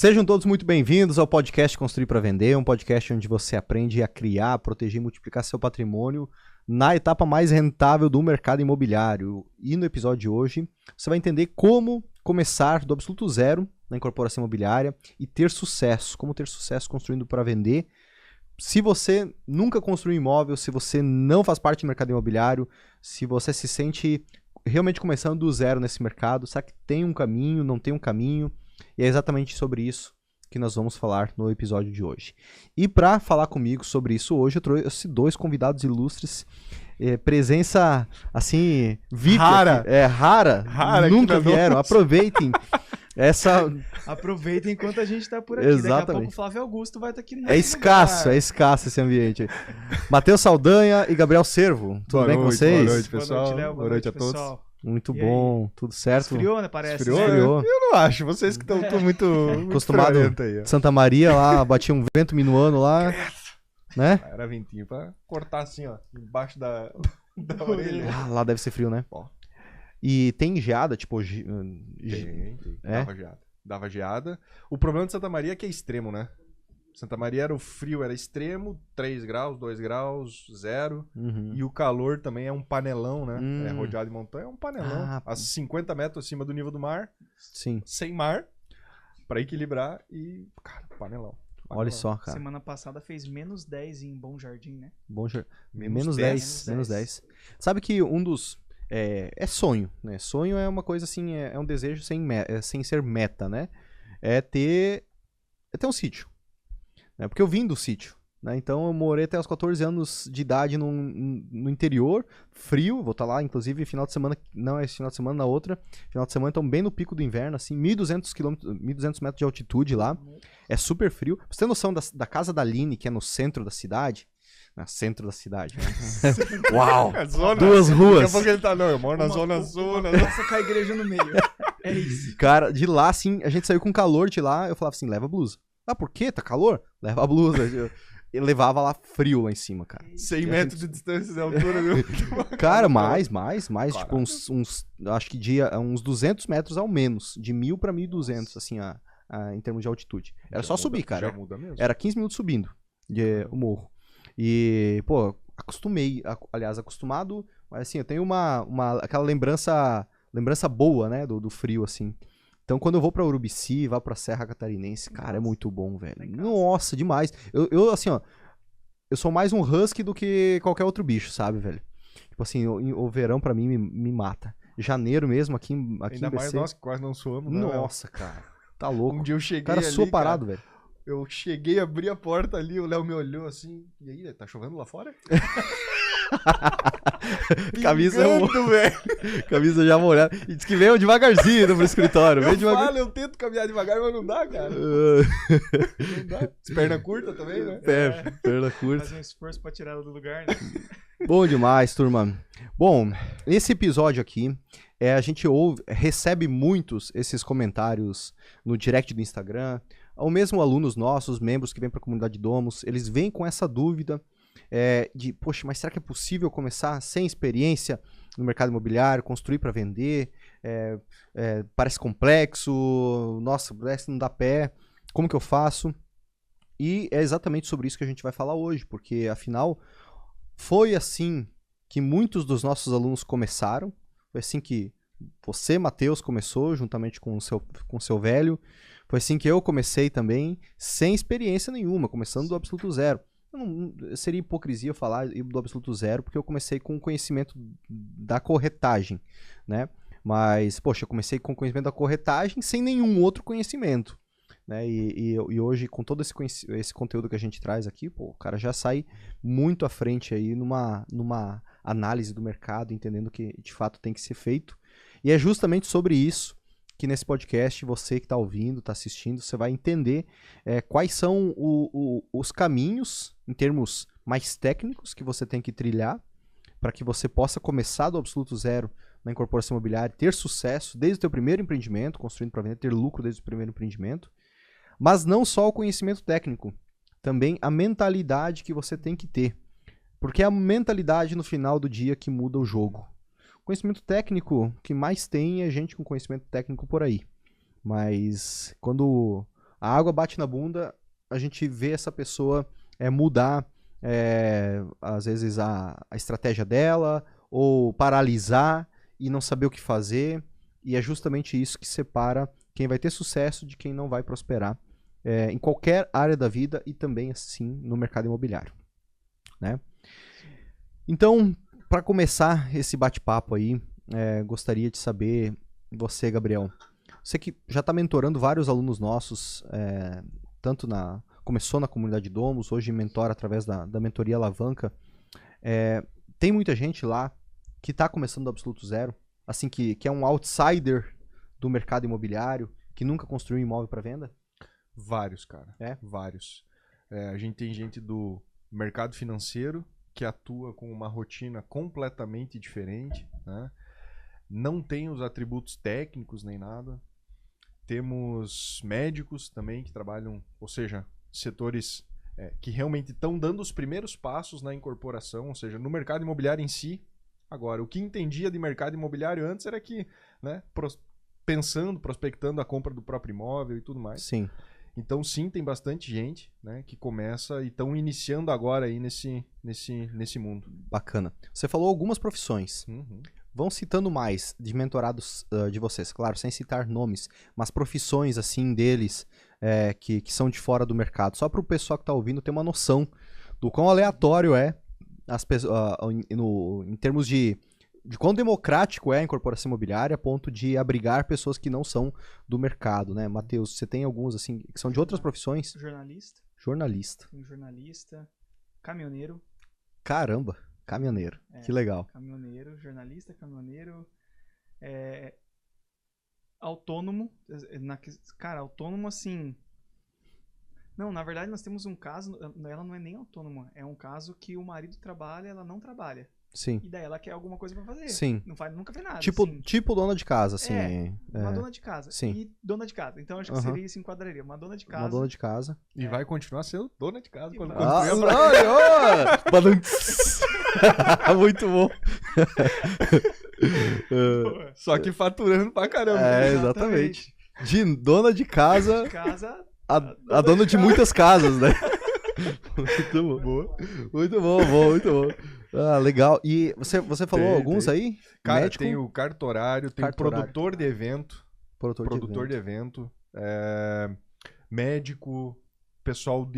Sejam todos muito bem-vindos ao podcast Construir para Vender, um podcast onde você aprende a criar, proteger e multiplicar seu patrimônio na etapa mais rentável do mercado imobiliário. E no episódio de hoje, você vai entender como começar do absoluto zero na incorporação imobiliária e ter sucesso, como ter sucesso construindo para vender. Se você nunca construiu imóvel, se você não faz parte do mercado imobiliário, se você se sente realmente começando do zero nesse mercado, será que tem um caminho, não tem um caminho? E é exatamente sobre isso que nós vamos falar no episódio de hoje. E para falar comigo sobre isso hoje, eu trouxe dois convidados ilustres. Presença, assim, VIP. Rara. Rara. Nunca vieram. Aproveitem. Aproveitem enquanto a gente tá por aqui. Exatamente. Daqui a pouco o Flávio Augusto vai estar aqui no É escasso esse ambiente. Matheus Saldanha e Gabriel Servo. Tudo bem com vocês? Boa noite, pessoal. Boa noite, Léo. Boa noite a todos. Pessoal. Muito E bom, tudo certo? Esfriou, né? Parece. Esfriou. Eu não acho, vocês que estão muito Acostumado. aí, ó. Santa Maria lá, batia um vento minuano lá, né? Era ventinho pra cortar assim, ó, embaixo da orelha. Ah, lá deve ser frio, né? Ó. E tem geada, tipo... Tem. É? Dava geada. O problema de Santa Maria é que é extremo, né? Santa Maria era o frio, era extremo, 3 graus, 2 graus, 0. Uhum. E o calor também é um panelão, né? Hum. É rodeado de montanha, é um panelão. Ah, a 50 metros acima do nível do mar, Sim, sem mar, pra equilibrar e, cara, panelão. olha só, cara. Semana passada fez menos 10 em Bom Jardim, né? Bom, Menos menos 10. 10, menos 10. Sabe que um dos... É sonho, né? Sonho é uma coisa assim, é um desejo sem ser meta, né? É ter um sítio. Né? Porque eu vim do sítio, né? Então eu morei até os 14 anos de idade no interior, frio, vou estar lá, inclusive, final de semana, não é esse final de semana, na outra, final de semana, então bem no pico do inverno, assim, 1.200 metros de altitude lá, é super frio. Pra você ter noção da casa da Aline, que é no centro da cidade, né? Uau! É zona. Duas ruas. Daqui a pouco ele tá, não, eu moro na zona sul. Nossa, com a igreja no meio. É isso. Cara, de lá, assim, a gente saiu com calor de lá, eu falava assim, leva a blusa. Ah, por quê? Tá calor? Leva a blusa. Eu levava lá frio lá em cima, cara. 100 metros de distância de altura, viu? Cara, mais, tipo acho que uns 200 metros ao menos, de 1.000 pra 1.200, assim, em termos de altitude. Era só subir, cara. Já muda mesmo. Era 15 minutos subindo o morro. E, pô, acostumado, mas assim, eu tenho aquela lembrança boa, né, do frio, assim. Então, quando eu vou pra Urubici, vá pra Serra Catarinense, cara, é muito bom, velho. Nossa, demais. Eu, assim, ó, eu sou mais um husky do que qualquer outro bicho, sabe, velho? Tipo assim, o verão pra mim me mata. Janeiro mesmo, aqui Ainda em mais BC. nós que quase não suamos, né? Nossa, cara, tá louco. Um dia eu cheguei O cara ali, sua parado, velho. Eu cheguei, abri a porta ali, o Léo me olhou assim, e aí, tá chovendo lá fora? Camisa Pingando, velho. Camisa já molhada. E diz que veio devagarzinho pro escritório. Eu tento caminhar devagar, mas não dá, cara. Não dá. Perna curta também, né? Perna curta. Fazer um esforço pra tirar ela do lugar, né? Bom demais, turma. Bom, esse episódio aqui, a gente recebe muitos esses comentários no direct do Instagram, ou mesmo alunos nossos, membros que vêm para a comunidade Domus, eles vêm com essa dúvida de, poxa, mas será que é possível começar sem experiência no mercado imobiliário, construir para vender? Parece complexo, nossa, parece que não dá pé, como que eu faço? E é exatamente sobre isso que a gente vai falar hoje, porque afinal foi assim que muitos dos nossos alunos começaram, foi assim que você, Matheus, começou juntamente com o seu velho, foi assim que eu comecei também, sem experiência nenhuma, começando do absoluto zero. Seria hipocrisia falar do absoluto zero, porque eu comecei com o conhecimento da corretagem, né? Mas, poxa, eu comecei com o conhecimento da corretagem sem nenhum outro conhecimento, né? E hoje, com todo esse conteúdo que a gente traz aqui, pô, o cara já sai muito à frente aí numa análise do mercado, entendendo que de fato tem que ser feito. E é justamente sobre isso que nesse podcast, você que está ouvindo, está assistindo, você vai entender quais são os caminhos, em termos mais técnicos, que você tem que trilhar para que você possa começar do absoluto zero na incorporação imobiliária, ter sucesso desde o teu primeiro empreendimento, construindo para vender, ter lucro desde o primeiro empreendimento. Mas não só o conhecimento técnico, também a mentalidade que você tem que ter. Porque é a mentalidade no final do dia que muda o jogo. Conhecimento técnico que mais tem é gente com conhecimento técnico por aí. Mas quando A água bate na bunda, a gente vê essa pessoa mudar, às vezes, a estratégia dela, ou paralisar e não saber o que fazer. E é justamente isso que separa quem vai ter sucesso de quem não vai prosperar em qualquer área da vida e também, assim, no mercado imobiliário, né? Então, para começar esse bate-papo aí, gostaria de saber, você, Gabriel, você que já está mentorando vários alunos nossos, começou na comunidade Domus, hoje mentora através da mentoria Alavanca, tem muita gente lá que está começando do absoluto zero, assim, que é um outsider do mercado imobiliário, que nunca construiu um imóvel para venda? Vários, cara. Vários. A gente tem gente do mercado financeiro que atua com uma rotina completamente diferente, né? Não tem os atributos técnicos nem nada. Temos médicos também que trabalham, ou seja, setores que realmente estão dando os primeiros passos na incorporação, ou seja, no mercado imobiliário em si. Agora, o que entendia de mercado imobiliário antes era que, né, prospectando a compra do próprio imóvel e tudo mais. Sim. Então, sim, tem bastante gente, né, que começa e estão iniciando agora aí nesse mundo. Bacana. Você falou algumas profissões. Uhum. Vão citando mais de mentorados de vocês, claro, sem citar nomes, mas profissões assim deles que são de fora do mercado, só para o pessoal que está ouvindo ter uma noção do quão aleatório em termos de quão democrático é a incorporação imobiliária a ponto de abrigar pessoas que não são do mercado, né? Matheus, você tem alguns assim que são de outras profissões? Jornalista. Tem jornalista, caminhoneiro. Caramba, caminhoneiro. Que legal. Caminhoneiro, jornalista, caminhoneiro, autônomo. Cara, autônomo assim... Não, na verdade nós temos um caso, ela não é nem autônoma, é um caso que o marido trabalha, ela não trabalha. Sim. E daí ela quer alguma coisa pra fazer. Sim. Nunca fez nada. Tipo dona de casa, assim. Uma dona de casa. Sim. E dona de casa. Então acho que seria isso, enquadraria. Uma dona de casa. Uma dona de casa. E vai continuar sendo dona de casa quando Muito bom. Só que faturando pra caramba. Exatamente. De dona de casa, a dona de casa. Muitas casas, né? Muito bom. Muito bom. Ah, legal. E você falou alguns aí? Cara, Médico? tem o cartorário, tem o produtor de evento. Produtor de evento. Médico, pessoal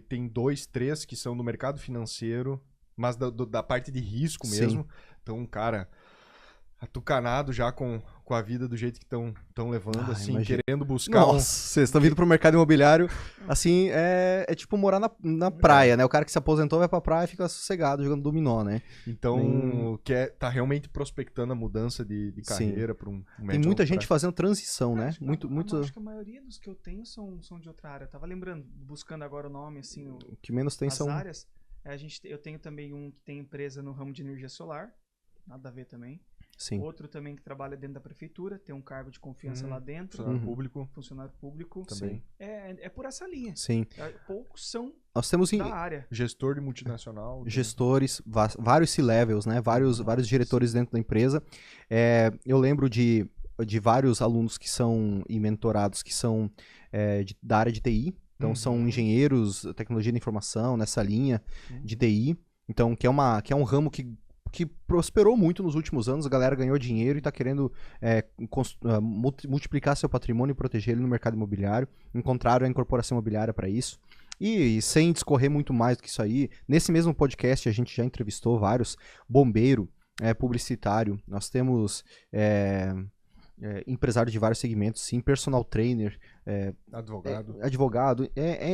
tem 2, 3 que são do mercado financeiro, mas da parte de risco mesmo. Sim. Então, cara, atucanado já com a vida do jeito que estão levando, assim, imagina. Querendo buscar vocês estão vindo pro mercado imobiliário, assim, é tipo morar na praia, né? O cara que se aposentou vai pra praia e fica sossegado jogando dominó, né? Então, tá realmente prospectando a mudança de carreira para um médio. Tem muita gente fazendo transição, né? Acho que a maioria dos que eu tenho são de outra área. Eu tava lembrando, buscando agora o nome, assim, o que menos tem são áreas. Eu tenho também um que tem empresa no ramo de energia solar, nada a ver também. Sim. Outro também que trabalha dentro da prefeitura, tem um cargo de confiança lá dentro. Funcionário público. Também. É por essa linha. Sim. Poucos são Nós temos da área. Gestor de multinacional. Gestores, vários C-levels, né? Vários diretores dentro da empresa. Eu lembro de vários alunos que são mentorados que são da área de TI. Então são engenheiros, tecnologia da informação, nessa linha de TI. Então, que é um ramo que prosperou muito nos últimos anos, a galera ganhou dinheiro e está querendo multiplicar seu patrimônio e proteger ele no mercado imobiliário. Encontraram a incorporação imobiliária para isso. E sem discorrer muito mais do que isso aí, nesse mesmo podcast a gente já entrevistou vários, bombeiro, publicitário, nós temos empresário de vários segmentos, sim, personal trainer, advogado,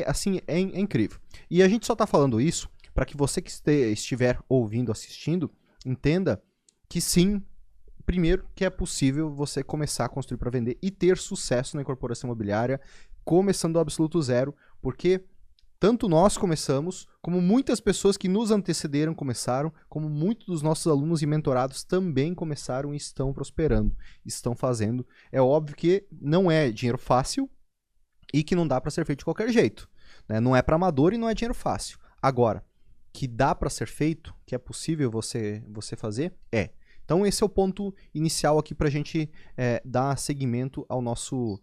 assim, é incrível. E a gente só está falando isso para que você que estiver ouvindo, assistindo, entenda que sim, primeiro, que é possível você começar a construir para vender e ter sucesso na incorporação imobiliária, começando do absoluto zero, porque tanto nós começamos, como muitas pessoas que nos antecederam começaram, como muitos dos nossos alunos e mentorados também começaram e estão prosperando, estão fazendo. É óbvio que não é dinheiro fácil e que não dá para ser feito de qualquer jeito, né? Não é para amador e não é dinheiro fácil. Agora, que dá para ser feito, que é possível você fazer, Então esse é o ponto inicial aqui para a gente dar seguimento ao nosso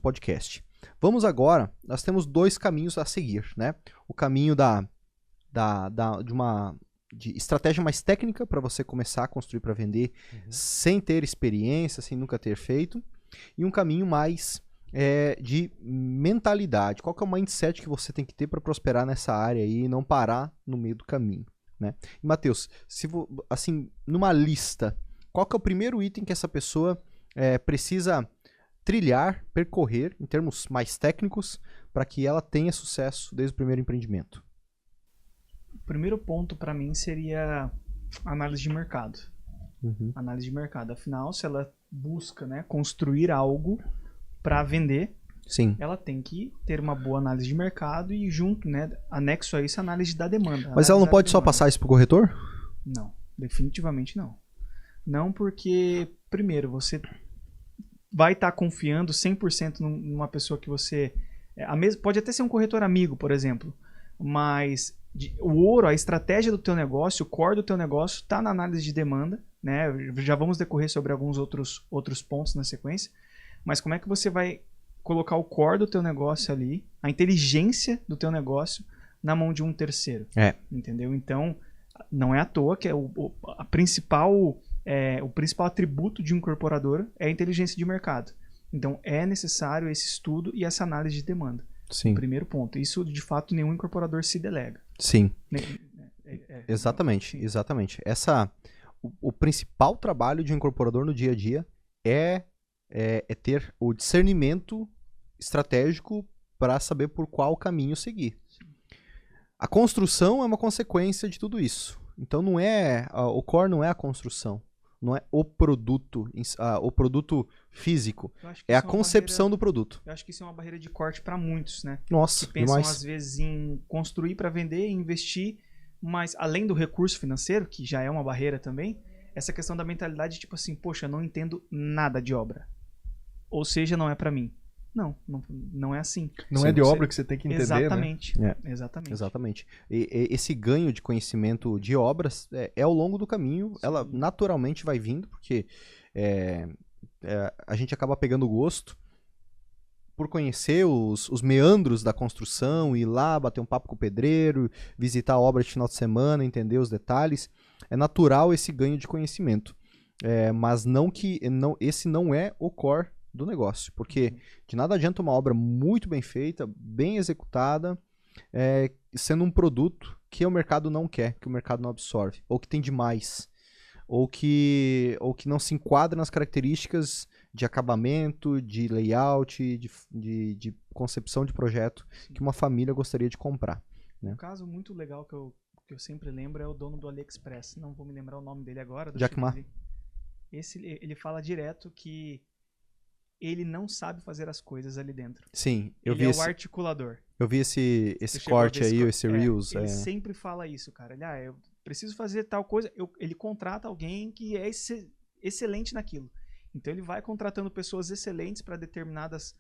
podcast. Vamos agora, nós temos 2 caminhos a seguir, né? O caminho de estratégia mais técnica para você começar a construir para vender sem ter experiência, sem nunca ter feito, e um caminho mais de mentalidade. Qual que é o mindset que você tem que ter para prosperar nessa área aí e não parar no meio do caminho, né? E Matheus, assim, numa lista, qual que é o primeiro item que essa pessoa precisa trilhar, percorrer, em termos mais técnicos, para que ela tenha sucesso desde o primeiro empreendimento? O primeiro ponto para mim seria análise de mercado. Análise de mercado. Afinal, se ela busca, né, construir algo para vender, sim, ela tem que ter uma boa análise de mercado e junto, né, anexo a isso, a análise da demanda. Mas ela não pode só passar isso para o corretor? Não, definitivamente não. Não, porque, primeiro, você vai estar confiando 100% numa pessoa que você... pode até ser um corretor amigo, por exemplo, mas o ouro, a estratégia do teu negócio, o core do teu negócio está na análise de demanda, né? Já vamos decorrer sobre alguns outros pontos na sequência, mas como é que você vai colocar o core do teu negócio ali, a inteligência do teu negócio na mão de um terceiro, entendeu? Então, não é à toa que o principal atributo de um incorporador é a inteligência de mercado. Então, é necessário esse estudo e essa análise de demanda. Sim. Primeiro ponto. Isso, de fato, nenhum incorporador se delega. Sim. Exatamente, sim. Exatamente. O principal trabalho de um incorporador no dia a dia é ter o discernimento estratégico para saber por qual caminho seguir. Sim. A construção é uma consequência de tudo isso. Então, o core não é a construção. Não é o produto físico. É a concepção do produto. Eu acho que isso é uma barreira de corte para muitos, né? Nossa, que pensam, às vezes, em construir para vender, investir, mas além do recurso financeiro, que já é uma barreira também, essa questão da mentalidade, tipo assim, poxa, eu não entendo nada de obra. Ou seja, não é para mim. Não é assim. Não é de obra que você tem que entender, exatamente, né? Exatamente. E esse ganho de conhecimento de obras ao longo do caminho, sim, ela naturalmente vai vindo, porque a gente acaba pegando gosto por conhecer os meandros da construção, ir lá, bater um papo com o pedreiro, visitar a obra de final de semana, entender os detalhes. É natural esse ganho de conhecimento. Mas esse não é o core do negócio, porque de nada adianta uma obra muito bem feita, bem executada, sendo um produto que o mercado não quer, que o mercado não absorve, ou que tem demais, ou que não se enquadra nas características de acabamento, de layout, de concepção de projeto que uma família gostaria de comprar, né? Um caso muito legal que eu sempre lembro é o dono do AliExpress, não vou me lembrar o nome dele agora. Jack Ma. Ele fala direto que ele não sabe fazer as coisas ali dentro. Sim, ele é o articulador. Eu vi esse corte aí, esse Reels. Ele sempre fala isso, cara. Eu preciso fazer tal coisa. Ele contrata alguém que é excelente naquilo. Então ele vai contratando pessoas excelentes para determinadas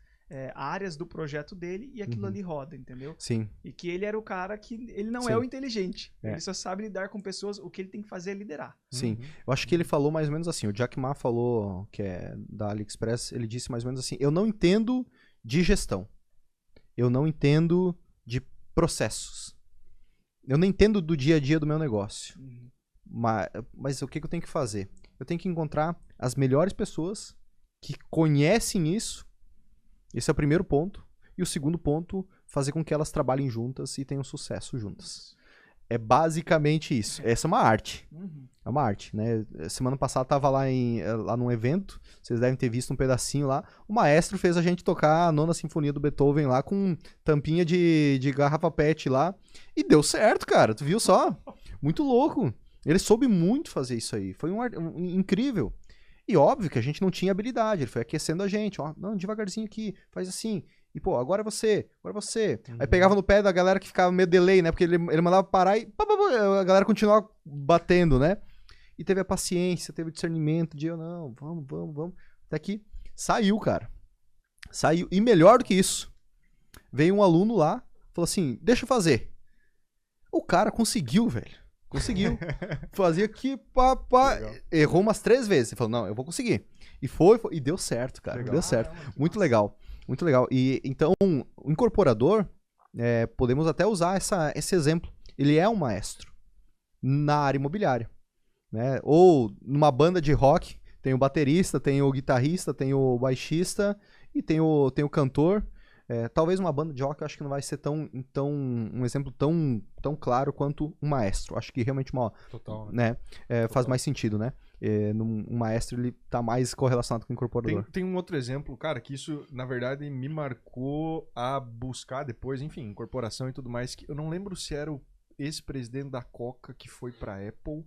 áreas do projeto dele e aquilo ali roda, entendeu? Sim. E que ele era o cara que... Ele não é o inteligente. Ele só sabe lidar com pessoas. O que ele tem que fazer é liderar. Sim. Eu acho que ele falou mais ou menos assim. O Jack Ma falou, que é da AliExpress, ele disse mais ou menos assim: eu não entendo de gestão. Eu não entendo de processos. Eu não entendo do dia a dia do meu negócio. Mas o que eu tenho que fazer? Eu tenho que encontrar as melhores pessoas que conhecem isso. Esse é o primeiro ponto. E o segundo ponto, fazer com que elas trabalhem juntas e tenham sucesso juntas. É basicamente isso. Essa é uma arte. É uma arte, né? Semana passada tava lá num evento, vocês devem ter visto um pedacinho lá. O maestro fez a gente tocar a Nona Sinfonia do Beethoven lá com tampinha de garrafa PET lá. E deu certo, cara. Tu viu só? Muito louco. Ele soube muito fazer isso aí. Foi incrível. E óbvio que a gente não tinha habilidade. Ele foi aquecendo a gente. Ó, não, devagarzinho aqui, faz assim. E, pô, agora é você, agora é você. Aí pegava no pé da galera que ficava meio delay, né? Porque ele mandava parar e a galera continuava batendo, né? E teve a paciência, teve o discernimento de, não, vamos. Até que saiu, cara. Saiu. E melhor do que isso, veio um aluno lá, falou assim, deixa eu fazer. O cara conseguiu, velho. Conseguiu. Fazia aqui, errou umas 3 vezes. Ele falou, não, eu vou conseguir. E foi e deu certo, cara. Legal. Deu certo. Muito legal. Muito legal. E então, o incorporador, podemos até usar esse exemplo. Ele é um maestro na área imobiliária, né? Ou numa banda de rock, tem o baterista, tem o guitarrista, tem o baixista e tem o cantor. Talvez uma banda de rock eu acho que não vai ser um exemplo tão claro quanto um maestro. Acho que realmente Total, né? Faz mais sentido, né? Um maestro, ele tá mais correlacionado com o incorporador. Tem um outro exemplo, cara, que isso, na verdade, me marcou a buscar depois, enfim, incorporação e tudo mais, que eu não lembro se era o ex-presidente da Coca que foi pra Apple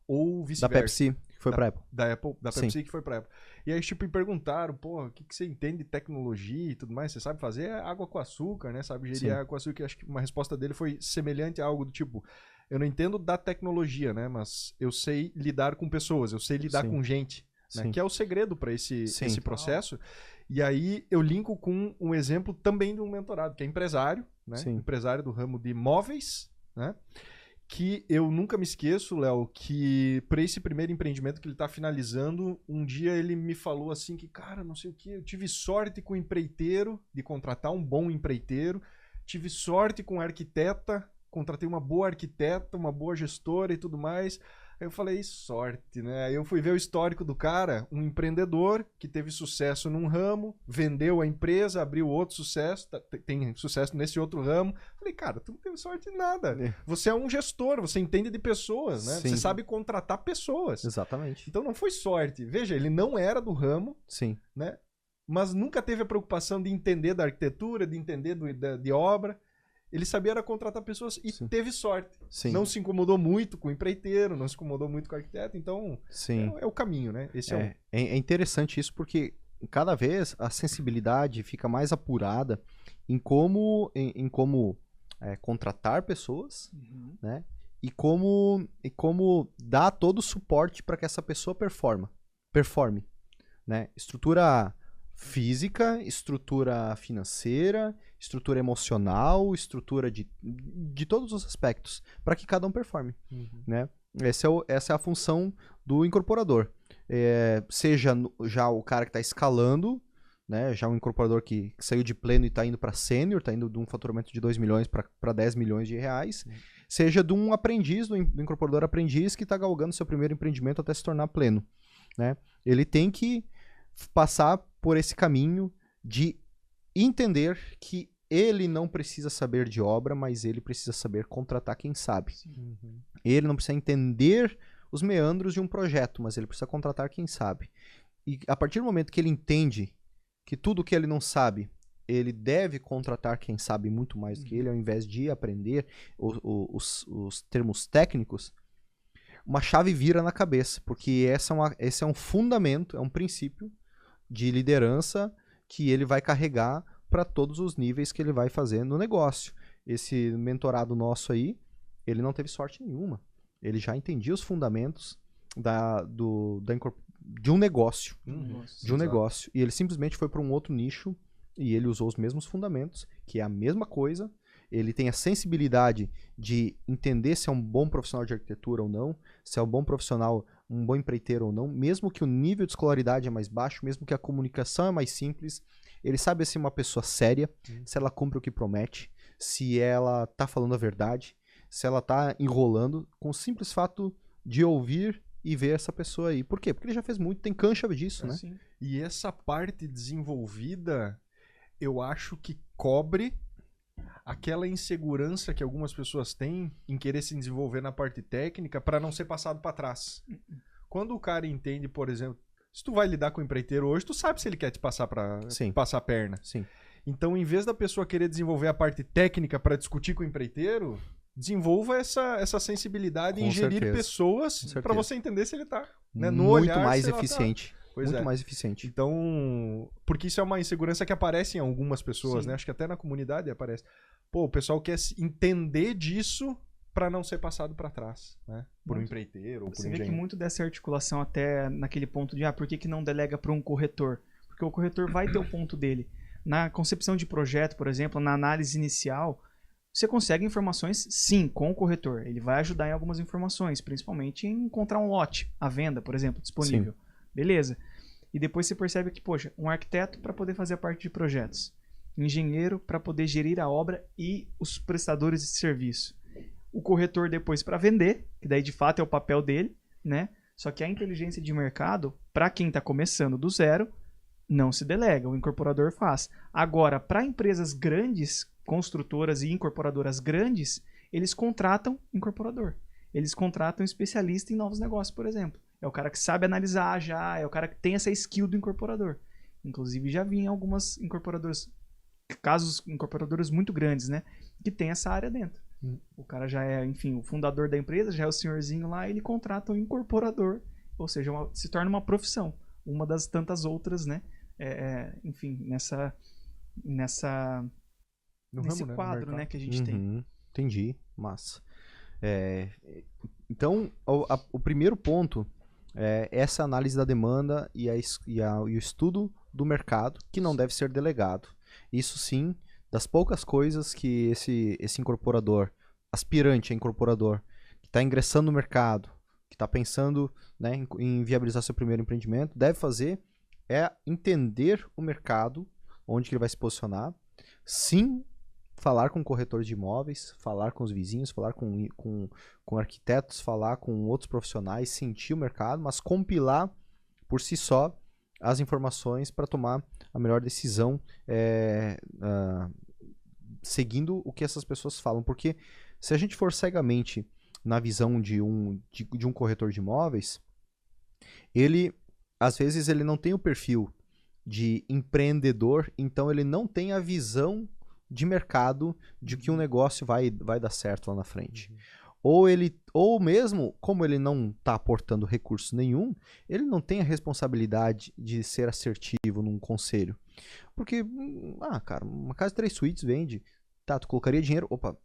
ou vice-versa. Da Pepsi, que foi pra Apple. Da Pepsi que foi pra Apple. E aí, tipo, me perguntaram, pô, o que você entende de tecnologia e tudo mais? Você sabe fazer água com açúcar, né? Sabe gerir água com açúcar? E acho que uma resposta dele foi semelhante a algo do tipo, eu não entendo da tecnologia, né? Mas eu sei lidar com pessoas, eu sei lidar com gente, né? Que é o segredo para esse processo. E aí eu linko com um exemplo também de um mentorado, que é empresário, né? Empresário do ramo de imóveis, né? Que eu nunca me esqueço, Léo, que para esse primeiro empreendimento que ele está finalizando, um dia ele me falou assim que, cara, não sei o que, eu tive sorte com o empreiteiro, de contratar um bom empreiteiro, tive sorte com a arquiteta, contratei uma boa arquiteta, uma boa gestora e tudo mais. Aí eu falei, sorte, né? Aí eu fui ver o histórico do cara, um empreendedor que teve sucesso num ramo, vendeu a empresa, abriu outro sucesso, tem sucesso nesse outro ramo. Falei, cara, tu não teve sorte em nada. Você é um gestor, você entende de pessoas, né? Você sabe contratar pessoas. Exatamente. Então não foi sorte. Veja, ele não era do ramo, né? Mas nunca teve a preocupação de entender da arquitetura, de entender de obra. Ele sabia era contratar pessoas e teve sorte. Não se incomodou muito com o empreiteiro, não se incomodou muito com o arquiteto, então é o caminho, né? Esse é interessante isso porque cada vez a sensibilidade fica mais apurada em como contratar pessoas, né? E como dar todo o suporte para que essa pessoa performe, né? Estrutura física, estrutura financeira, estrutura emocional, estrutura de todos os aspectos, para que cada um performe, né? Essa é a função do incorporador. Seja já o cara que está escalando, né? Já um incorporador que saiu de pleno e está indo para sênior, está indo de um faturamento de 2 milhões para 10 milhões de reais, seja de um aprendiz, do incorporador aprendiz que está galgando seu primeiro empreendimento até se tornar pleno, né? Ele tem que passar por esse caminho de entender que ele não precisa saber de obra, mas ele precisa saber contratar quem sabe. Ele não precisa entender os meandros de um projeto, mas ele precisa contratar quem sabe. E a partir do momento que ele entende que tudo que ele não sabe, ele deve contratar quem sabe muito mais do que ele, ao invés de aprender os termos técnicos, uma chave vira na cabeça, porque esse é um fundamento, é um princípio de liderança que ele vai carregar para todos os níveis que ele vai fazer no negócio. Esse mentorado nosso aí, ele não teve sorte nenhuma. Ele já entendia os fundamentos de um negócio. De um negócio. E ele simplesmente foi para um outro nicho e ele usou os mesmos fundamentos, que é a mesma coisa. Ele tem a sensibilidade de entender se é um bom profissional de arquitetura ou não, se é um bom profissional, um bom empreiteiro ou não, mesmo que o nível de escolaridade é mais baixo, mesmo que a comunicação é mais simples, ele sabe se é uma pessoa séria, se ela cumpre o que promete, se ela tá falando a verdade, se ela tá enrolando, com o simples fato de ouvir e ver essa pessoa aí. Por quê? Porque ele já fez muito, tem cancha disso, né? Sim. E essa parte desenvolvida, eu acho que cobre aquela insegurança que algumas pessoas têm em querer se desenvolver na parte técnica para não ser passado para trás. Quando o cara entende, por exemplo, se tu vai lidar com o empreiteiro hoje, tu sabe se ele quer te passar a perna. Sim. Então, em vez da pessoa querer desenvolver a parte técnica para discutir com o empreiteiro, desenvolva essa sensibilidade em gerir pessoas para você entender se ele tá, né, no muito olhar, mais eficiente. Mais eficiente. Então, porque isso é uma insegurança que aparece em algumas pessoas, né? Acho que até na comunidade aparece. Pô, o pessoal quer entender disso para não ser passado para trás, né? Por um empreiteiro ou por um engenheiro. Você vê que muito dessa articulação até naquele ponto de, por que não delega para um corretor? Porque o corretor vai ter o ponto dele. Na concepção de projeto, por exemplo, na análise inicial, você consegue informações, sim, com o corretor. Ele vai ajudar em algumas informações, principalmente em encontrar um lote à venda, por exemplo, disponível. Sim. Beleza. E depois você percebe que, poxa, um arquiteto para poder fazer a parte de projetos, engenheiro para poder gerir a obra e os prestadores de serviço, o corretor depois para vender, que daí de fato é o papel dele, né? Só que a inteligência de mercado, para quem está começando do zero, não se delega, o incorporador faz. Agora, para empresas grandes, construtoras e incorporadoras grandes, eles contratam incorporador. Eles contratam especialista em novos negócios, por exemplo. É o cara que sabe analisar já, é o cara que tem essa skill do incorporador. Inclusive, já vi em algumas incorporadoras, casos incorporadoras muito grandes, né? Que tem essa área dentro. O cara já é, enfim, o fundador da empresa, já é o senhorzinho lá, ele contrata um incorporador. Ou seja, se torna uma profissão. Uma das tantas outras, né? Enfim, nesse ramo, quadro, né, que a gente tem. Entendi, massa. Então, o primeiro ponto é essa análise da demanda e o estudo do mercado, que não deve ser delegado. Isso sim, das poucas coisas que esse incorporador, aspirante a incorporador, que está ingressando no mercado, que está pensando, né, em viabilizar seu primeiro empreendimento, deve fazer é entender o mercado, onde que ele vai se posicionar, sim, falar com corretores de imóveis, falar com os vizinhos, falar com arquitetos, falar com outros profissionais, sentir o mercado, mas compilar por si só as informações para tomar a melhor decisão seguindo o que essas pessoas falam. Porque se a gente for cegamente na visão de um corretor de imóveis, ele, às vezes, ele não tem o perfil de empreendedor, então ele não tem a visão de mercado de que um negócio vai dar certo lá na frente. Ou mesmo, como ele não está aportando recurso nenhum, ele não tem a responsabilidade de ser assertivo num conselho. Porque, cara, uma casa de 3 suítes vende, tá, tu colocaria dinheiro, opa,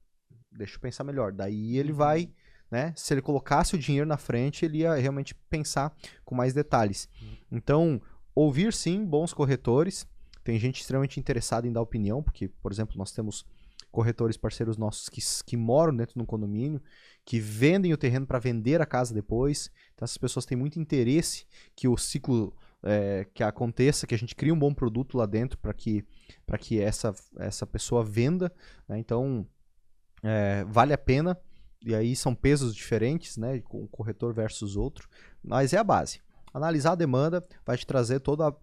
deixa eu pensar melhor. Daí ele vai, né, se ele colocasse o dinheiro na frente, ele ia realmente pensar com mais detalhes. Então, ouvir sim bons corretores. Tem gente extremamente interessada em dar opinião, porque, por exemplo, nós temos corretores parceiros nossos que moram dentro de um condomínio, que vendem o terreno para vender a casa depois. Então essas pessoas têm muito interesse que o ciclo que aconteça, que a gente crie um bom produto lá dentro para que essa pessoa venda, né? Então vale a pena. E aí são pesos diferentes, né? Um corretor versus outro, mas é a base. Analisar a demanda vai te trazer toda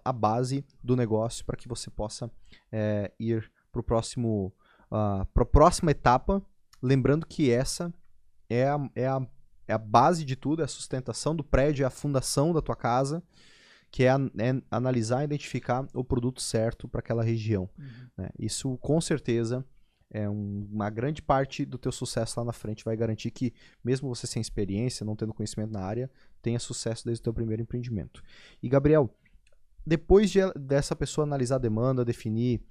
a base do negócio para que você possa ir para a próxima etapa. Lembrando que essa é a base de tudo, é a sustentação do prédio, é a fundação da tua casa, que é analisar e identificar o produto certo para aquela região. Né? Isso, com certeza, uma grande parte do teu sucesso lá na frente. Vai garantir que, mesmo você sem experiência, não tendo conhecimento na área, tenha sucesso desde o teu primeiro empreendimento. E, Gabriel, depois dessa pessoa analisar a demanda, definir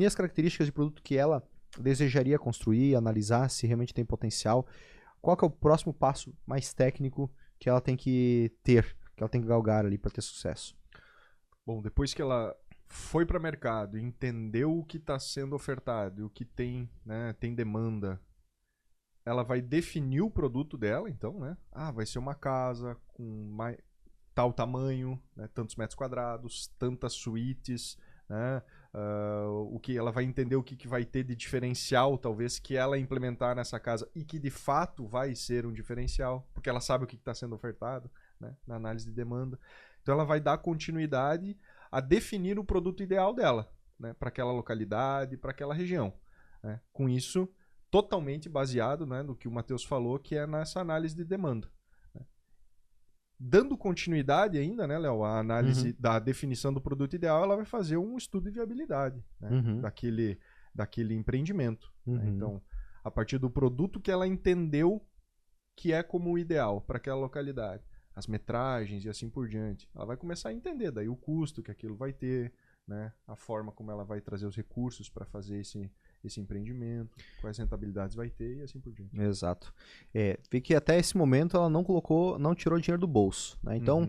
as características de produto que ela desejaria construir, analisar se realmente tem potencial, qual que é o próximo passo mais técnico que ela tem que ter, que ela tem que galgar ali para ter sucesso? Bom, depois que ela foi para o mercado, entendeu o que está sendo ofertado, o que tem, né, tem demanda, ela vai definir o produto dela, então, né? Vai ser uma casa com tal tamanho, né, tantos metros quadrados, tantas suítes, né? O que ela vai entender o que vai ter de diferencial, talvez, que ela implementar nessa casa e que de fato vai ser um diferencial, porque ela sabe o que está sendo ofertado, né, na análise de demanda. Então ela vai dar continuidade a definir o produto ideal dela, né, para aquela localidade, para aquela região. Né? Com isso, totalmente baseado, né, no que o Matheus falou, que é nessa análise de demanda. Né? Dando continuidade ainda, né, Léo, a análise da definição do produto ideal, ela vai fazer um estudo de viabilidade, né, daquele empreendimento. Né? Então, a partir do produto que ela entendeu que é como o ideal para aquela localidade, as metragens e assim por diante, ela vai começar a entender daí o custo que aquilo vai ter, né, a forma como ela vai trazer os recursos para fazer esse empreendimento, quais rentabilidades vai ter e assim por diante. Exato. Vê que até esse momento ela não tirou dinheiro do bolso, né? Então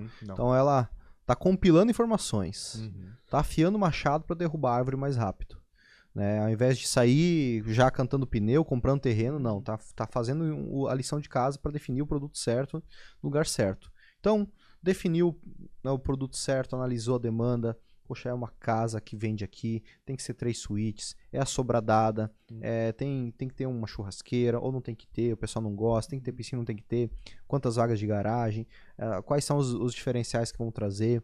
ela tá compilando informações, tá afiando o machado para derrubar a árvore mais rápido. Né? Ao invés de sair já cantando pneu, comprando terreno, não, tá fazendo a lição de casa para definir o produto certo, no lugar certo. Então, definiu, né, o produto certo, analisou a demanda. Poxa, é uma casa que vende aqui, tem que ser 3 suítes, é assobradada, tem que ter uma churrasqueira, ou não tem que ter, o pessoal não gosta, tem que ter piscina, não tem que ter, quantas vagas de garagem, quais são os diferenciais que vão trazer,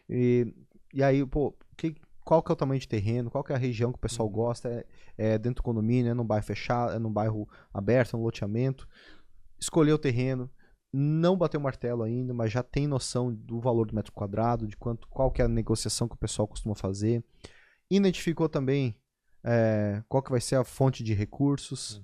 e aí, pô, qual que é o tamanho de terreno, qual que é a região que o pessoal gosta, é dentro do condomínio, é num bairro fechado, é num bairro aberto, é num loteamento, escolher o terreno, não bateu o martelo ainda, mas já tem noção do valor do metro quadrado, de qual que é a negociação que o pessoal costuma fazer. Identificou também qual que vai ser a fonte de recursos,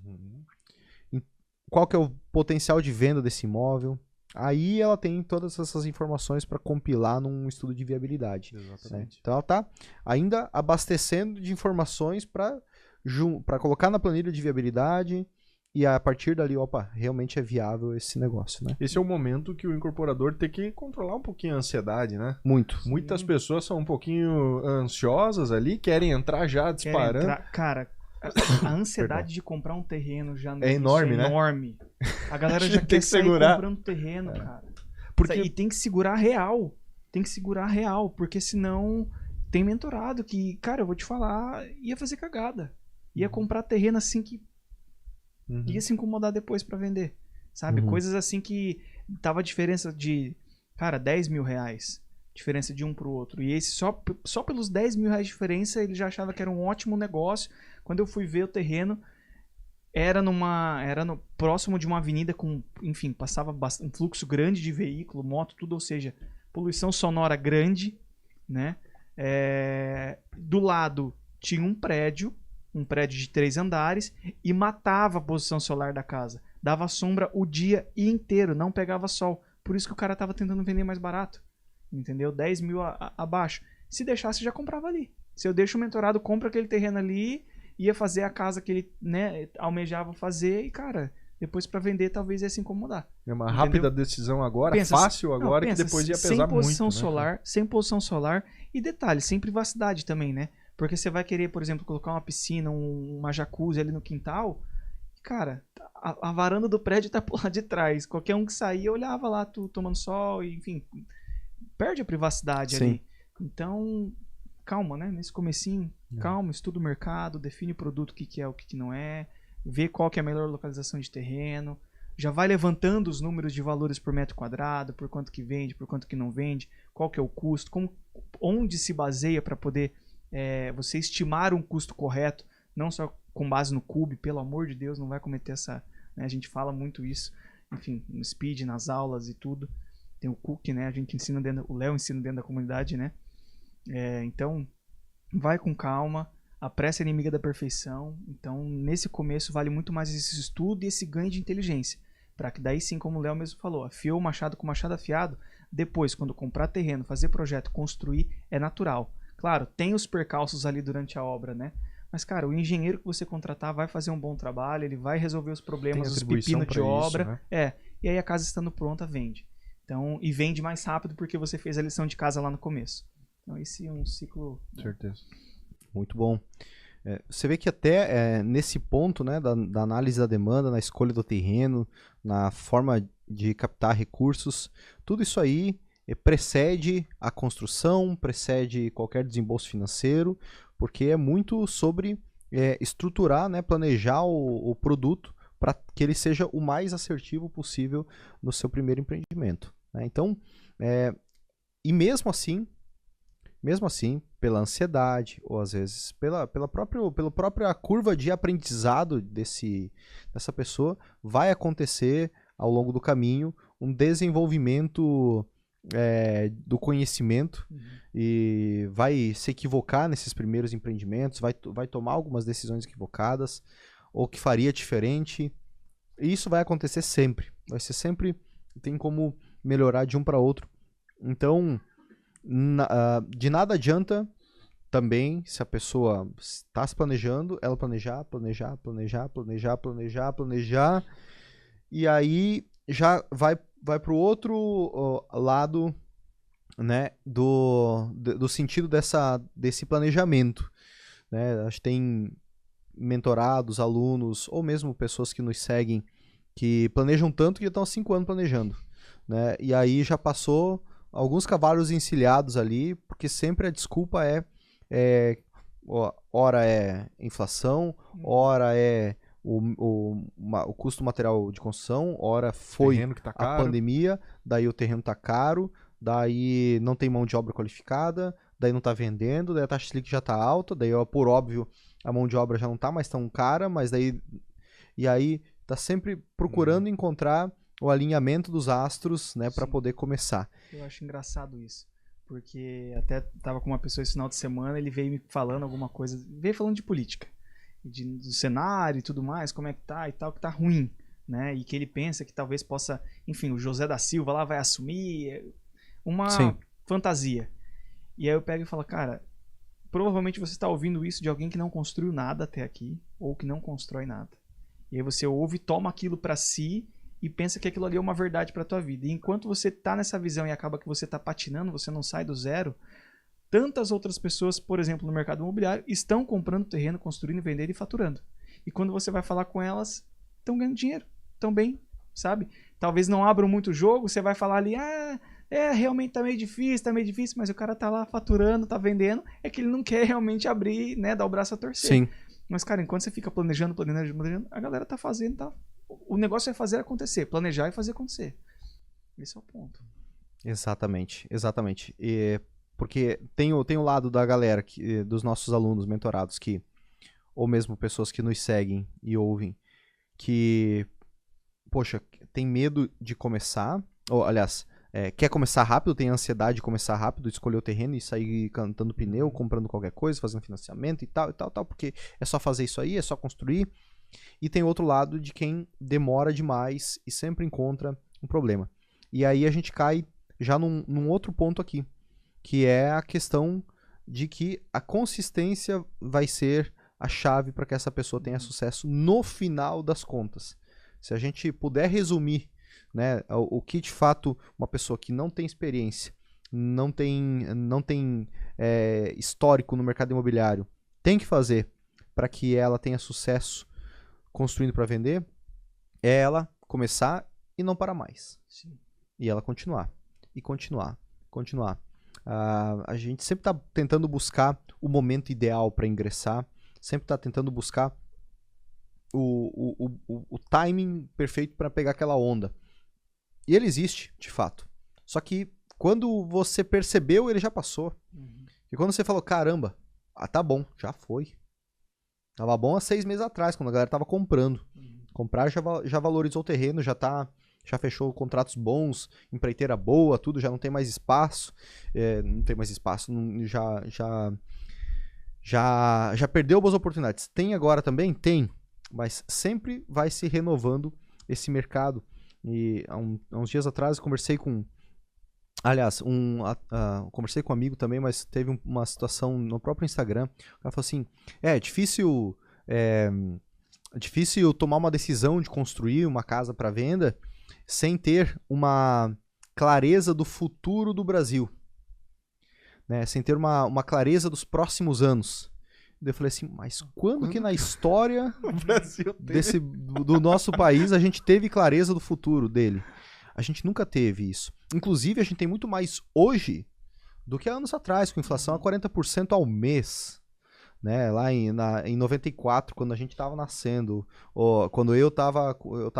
qual que é o potencial de venda desse imóvel. Aí ela tem todas essas informações para compilar num estudo de viabilidade. Exatamente. Né? Então ela está ainda abastecendo de informações para colocar na planilha de viabilidade. E a partir dali, opa, realmente é viável esse negócio, né? Esse é o momento que o incorporador tem que controlar um pouquinho a ansiedade, né? Muito. Muitas pessoas são um pouquinho ansiosas ali, querem entrar já disparando. Cara, a ansiedade de comprar um terreno já é enorme, né? Enorme. A galera já tem quer que sair segurar. comprando terreno, cara. Porque... E tem que segurar real. Tem que segurar real, porque senão tem mentorado que, cara, eu vou te falar, ia fazer cagada. Ia comprar terreno assim que ia se incomodar depois pra vender, sabe? Coisas assim que tava a diferença de, cara, 10 mil reais, diferença de um pro outro. E esse só pelos 10 mil reais de diferença, ele já achava que era um ótimo negócio. Quando eu fui ver o terreno, era próximo de uma avenida com, enfim, passava um fluxo grande de veículo, moto, tudo, ou seja, poluição sonora grande, né? Do lado tinha um prédio de 3 andares e matava a posição solar da casa. Dava sombra o dia inteiro, não pegava sol. Por isso que o cara tava tentando vender mais barato. Entendeu? 10 mil abaixo. Se deixasse, já comprava ali. Se eu deixo o mentorado, compra aquele terreno ali, ia fazer a casa que ele, né, almejava fazer e, cara, depois para vender talvez ia se incomodar. É uma rápida decisão agora, fácil agora, que depois ia pesar muito. Sem posição solar e detalhe, sem privacidade também, né? Porque você vai querer, por exemplo, colocar uma piscina, uma jacuzzi ali no quintal. Cara, a varanda do prédio tá por lá de trás. Qualquer um que saía olhava lá, tu tomando sol, e, enfim, perde a privacidade ali. Então, calma, né? Nesse comecinho, calma, estuda o mercado, define o produto, o que é, o que não é, vê qual que é a melhor localização de terreno, já vai levantando os números de valores por metro quadrado, por quanto que vende, por quanto que não vende, qual que é o custo, onde se baseia para poder você estimar um custo correto, não só com base no CUB, pelo amor de Deus, não vai cometer essa... Né, a gente fala muito isso, enfim, no Speed, nas aulas e tudo. Tem o Cook, né? A gente ensina o Léo ensina dentro da comunidade, né? Então, vai com calma, a pressa é inimiga da perfeição. Então, nesse começo, vale muito mais esse estudo e esse ganho de inteligência. Para que daí sim, como o Léo mesmo falou, afiou o machado com o machado afiado, depois, quando comprar terreno, fazer projeto, construir, é natural. Claro, tem os percalços ali durante a obra, né? Mas, cara, o engenheiro que você contratar vai fazer um bom trabalho, ele vai resolver os problemas, os pepinos de obra. Isso, né? E aí a casa estando pronta, vende. Então, e vende mais rápido porque você fez a lição de casa lá no começo. Então, esse é um ciclo... Certeza. Muito bom. Você vê que até nesse ponto, né, da análise da demanda, na escolha do terreno, na forma de captar recursos, tudo isso aí precede a construção, precede qualquer desembolso financeiro, porque é muito sobre estruturar, né, planejar o produto para que ele seja o mais assertivo possível no seu primeiro empreendimento. Né? Então, e mesmo assim, pela ansiedade, ou às vezes pela própria curva de aprendizado dessa pessoa, vai acontecer ao longo do caminho um desenvolvimento do conhecimento e vai se equivocar nesses primeiros empreendimentos, vai tomar algumas decisões equivocadas ou que faria diferente. E isso vai acontecer sempre. Vai ser sempre, tem como melhorar de um para outro. Então, de nada adianta também, se a pessoa está se planejando, ela planejar, e aí já vai para o outro lado, né, do sentido desse planejamento. Né? Acho que tem mentorados, alunos, ou mesmo pessoas que nos seguem, que planejam tanto que já estão há 5 anos planejando. Né? E aí já passou alguns cavalos encilhados ali, porque sempre a desculpa ora é inflação, ora é o custo material de construção, ora foi Terreno que tá a caro. pandemia, daí o terreno tá caro, daí não tem mão de obra qualificada, daí não tá vendendo, daí a taxa Selic já tá alta, daí por óbvio a mão de obra já não tá mais tão cara, mas daí... E aí tá sempre procurando encontrar o alinhamento dos astros, né, para poder começar. Eu acho engraçado isso. Porque até tava com uma pessoa esse final de semana, ele veio me falando alguma coisa, veio falando de política, do cenário e tudo mais, como é que tá e tal, que tá ruim, né? E que ele pensa que talvez possa, enfim, o José da Silva lá vai assumir uma fantasia. E aí eu pego e falo, cara, provavelmente você está ouvindo isso de alguém que não construiu nada até aqui, ou que não constrói nada. E aí você ouve, toma aquilo pra si e pensa que aquilo ali é uma verdade pra tua vida. E enquanto você tá nessa visão e acaba que você tá patinando, você não sai do zero, tantas outras pessoas, por exemplo, no mercado imobiliário, estão comprando terreno, construindo, vendendo e faturando. E quando você vai falar com elas, estão ganhando dinheiro, estão bem, sabe? Talvez não abram muito o jogo, você vai falar ali, realmente tá meio difícil, mas o cara tá lá faturando, tá vendendo, é que ele não quer realmente abrir, né, dar o braço a torcer. Sim. Mas, cara, enquanto você fica planejando, a galera tá fazendo, tá? O negócio é fazer acontecer, planejar e fazer acontecer. Esse é o ponto. Exatamente. Porque tem o lado da galera, dos nossos alunos mentorados, ou mesmo pessoas que nos seguem e ouvem, que, poxa, tem medo de começar, ou, aliás, quer começar rápido, tem ansiedade de começar rápido, escolher o terreno e sair cantando pneu, comprando qualquer coisa, fazendo financiamento e tal, porque é só fazer isso aí, é só construir. E tem outro lado de quem demora demais e sempre encontra um problema. E aí a gente cai já num outro ponto aqui, que é a questão de que a consistência vai ser a chave para que essa pessoa tenha sucesso no final das contas. Se a gente puder resumir, né, o que de fato uma pessoa que não tem experiência, não tem histórico no mercado imobiliário, tem que fazer para que ela tenha sucesso construindo para vender, é ela começar e não parar mais. Sim. E ela continuar. A gente sempre está tentando buscar o momento ideal para ingressar, sempre está tentando buscar o timing perfeito para pegar aquela onda. E ele existe, de fato. Só que quando você percebeu, ele já passou. E quando você falou, caramba, tá bom, já foi. Tava bom há 6 meses atrás, quando a galera tava comprando. Comprar já valorizou o terreno, já fechou contratos bons, empreiteira boa, tudo, já não tem mais espaço. Não tem mais espaço, já perdeu boas oportunidades. Tem agora também? Tem. Mas sempre vai se renovando esse mercado. E há uns dias atrás eu conversei com... Aliás, conversei com um amigo também, mas teve uma situação no próprio Instagram. O cara falou assim, é difícil tomar uma decisão de construir uma casa para venda sem ter uma clareza do futuro do Brasil. Né? Sem ter uma clareza dos próximos anos. Daí eu falei assim, mas quando que na história do nosso país a gente teve clareza do futuro dele? A gente nunca teve isso. Inclusive, a gente tem muito mais hoje do que há anos atrás, com inflação a 40% ao mês. Né? Lá em 94, quando a gente estava nascendo, quando eu tava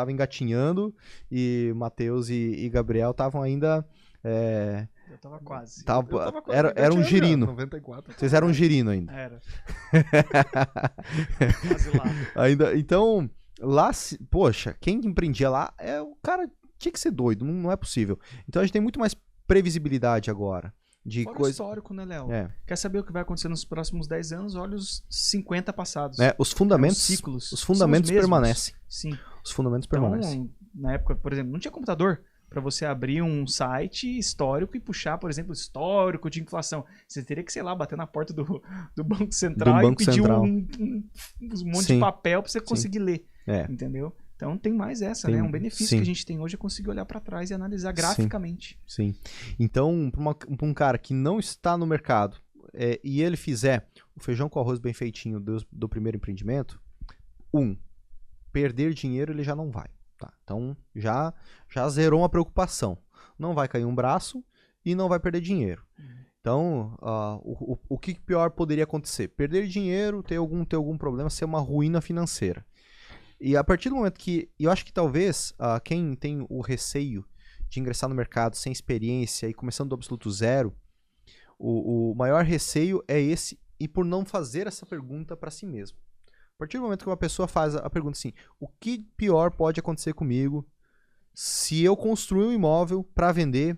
engatinhando e Matheus e Gabriel estavam ainda... Eu tava quase. Era um girino. 94. Vocês eram um girino ainda. Era. Quase lá. Ainda, então, lá, poxa, quem empreendia lá, o cara tinha que ser doido, não é possível. Então a gente tem muito mais previsibilidade agora. Fora o histórico, né, Léo? Quer saber o que vai acontecer nos próximos 10 anos? Olha os 50 passados. Os fundamentos, ciclos, os fundamentos permanecem. Sim. Os fundamentos permanecem. Na época, por exemplo, não tinha computador para você abrir um site histórico e puxar, por exemplo, histórico de inflação. Você teria que, sei lá, bater na porta do Banco Central e pedir um monte de papel para você conseguir ler. Entendeu? Então tem mais essa, né? Um benefício que a gente tem hoje é conseguir olhar para trás e analisar graficamente. Sim. Então, para um cara que não está no mercado e ele fizer o feijão com arroz bem feitinho do primeiro empreendimento, perder dinheiro ele já não vai. Tá? Então já zerou uma preocupação. Não vai cair um braço e não vai perder dinheiro. Então, o que pior poderia acontecer? Perder dinheiro, ter algum problema, ser uma ruína financeira. E a partir do momento que... Eu acho que talvez quem tem o receio de ingressar no mercado sem experiência e começando do absoluto zero, o maior receio é esse, e por não fazer essa pergunta para si mesmo. A partir do momento que uma pessoa faz a pergunta assim, o que pior pode acontecer comigo se eu construir um imóvel para vender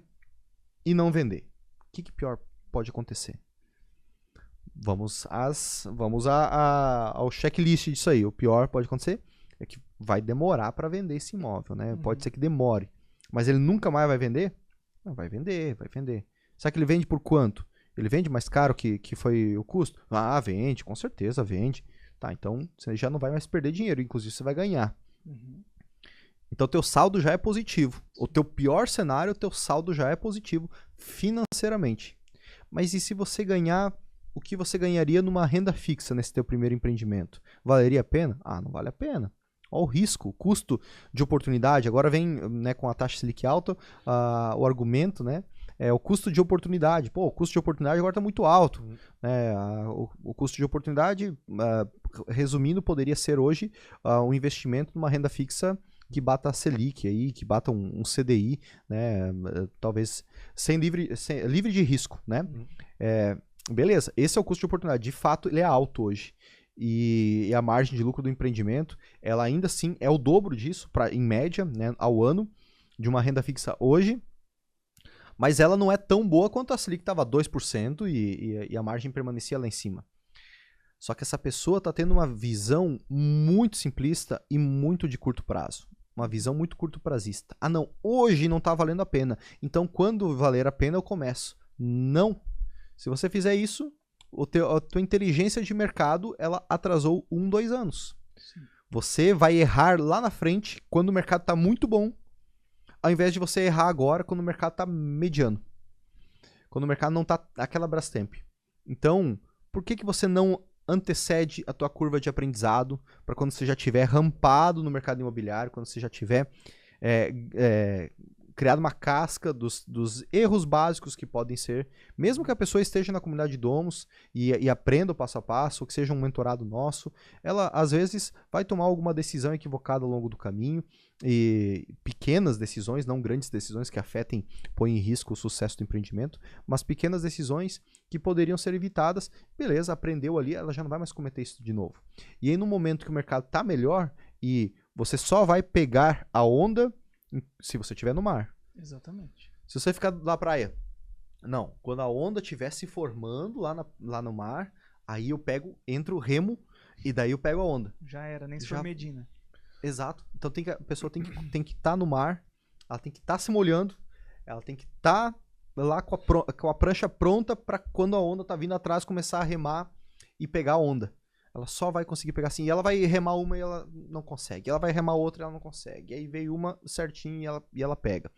e não vender? O que pior pode acontecer? Vamos ao checklist disso aí. O pior pode acontecer é que vai demorar para vender esse imóvel, né? Pode ser que demore. Mas ele nunca mais vai vender? Não, vai vender. Será que ele vende por quanto? Ele vende mais caro que foi o custo? Ah, vende, com certeza vende. Tá, então você já não vai mais perder dinheiro, inclusive você vai ganhar. Então o teu saldo já é positivo. O teu pior cenário, o teu saldo já é positivo financeiramente. Mas e se você ganhar o que você ganharia numa renda fixa nesse teu primeiro empreendimento? Valeria a pena? Ah, não vale a pena. Olha o risco, o custo de oportunidade. Agora vem, né, com a taxa Selic alta, o argumento, né? É o custo de oportunidade. Pô, o custo de oportunidade agora está muito alto. O custo de oportunidade, resumindo, poderia ser hoje um investimento numa renda fixa que bata a Selic, aí, que bata um CDI, né? Talvez livre de risco. Né? Beleza, esse é o custo de oportunidade. De fato, ele é alto hoje. E a margem de lucro do empreendimento, ela ainda assim é o dobro disso, em média, né, ao ano, de uma renda fixa hoje. Mas ela não é tão boa quanto a Selic estava 2% e a margem permanecia lá em cima. Só que essa pessoa está tendo uma visão muito simplista e muito de curto prazo. Uma visão muito curto prazista. Ah não, hoje não está valendo a pena. Então quando valer a pena eu começo. Não. Se você fizer isso, a tua inteligência de mercado ela atrasou 2 anos. Sim. Você vai errar lá na frente quando o mercado está muito bom, ao invés de você errar agora quando o mercado está mediano. Quando o mercado não está aquela Brastemp. Então, por que você não antecede a tua curva de aprendizado para quando você já tiver rampado no mercado imobiliário, quando você já tiver criado uma casca dos erros básicos que podem ser, mesmo que a pessoa esteja na comunidade de Domus e aprenda o passo a passo, ou que seja um mentorado nosso, ela às vezes vai tomar alguma decisão equivocada ao longo do caminho, e pequenas decisões, não grandes decisões que põem em risco o sucesso do empreendimento, mas pequenas decisões que poderiam ser evitadas. Beleza, aprendeu ali, ela já não vai mais cometer isso de novo. E aí no momento que o mercado está melhor e você só vai pegar a onda se você estiver no mar. Exatamente. Se você ficar na praia, não, quando a onda estiver se formando lá no mar, aí eu entro remo e daí eu pego a onda. Já era, nem se for Medina. Exato. Então a pessoa tem que estar no mar, ela tem que estar se molhando, ela tem que estar lá com a prancha pronta para quando a onda tá vindo atrás começar a remar e pegar a onda. Ela só vai conseguir pegar assim. E ela vai remar uma e ela não consegue. Ela vai remar outra e ela não consegue. E aí veio uma certinho e ela pega.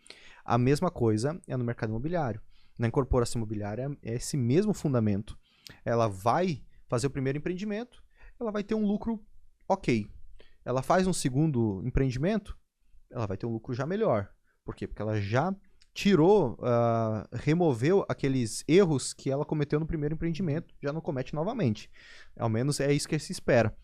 A mesma coisa é no mercado imobiliário. Na incorporação imobiliária é esse mesmo fundamento. Ela vai fazer o primeiro empreendimento, ela vai ter um lucro ok. Ela faz um segundo empreendimento, ela vai ter um lucro já melhor. Por quê? Porque ela já removeu aqueles erros que ela cometeu no primeiro empreendimento, já não comete novamente. Ao menos é isso que se espera.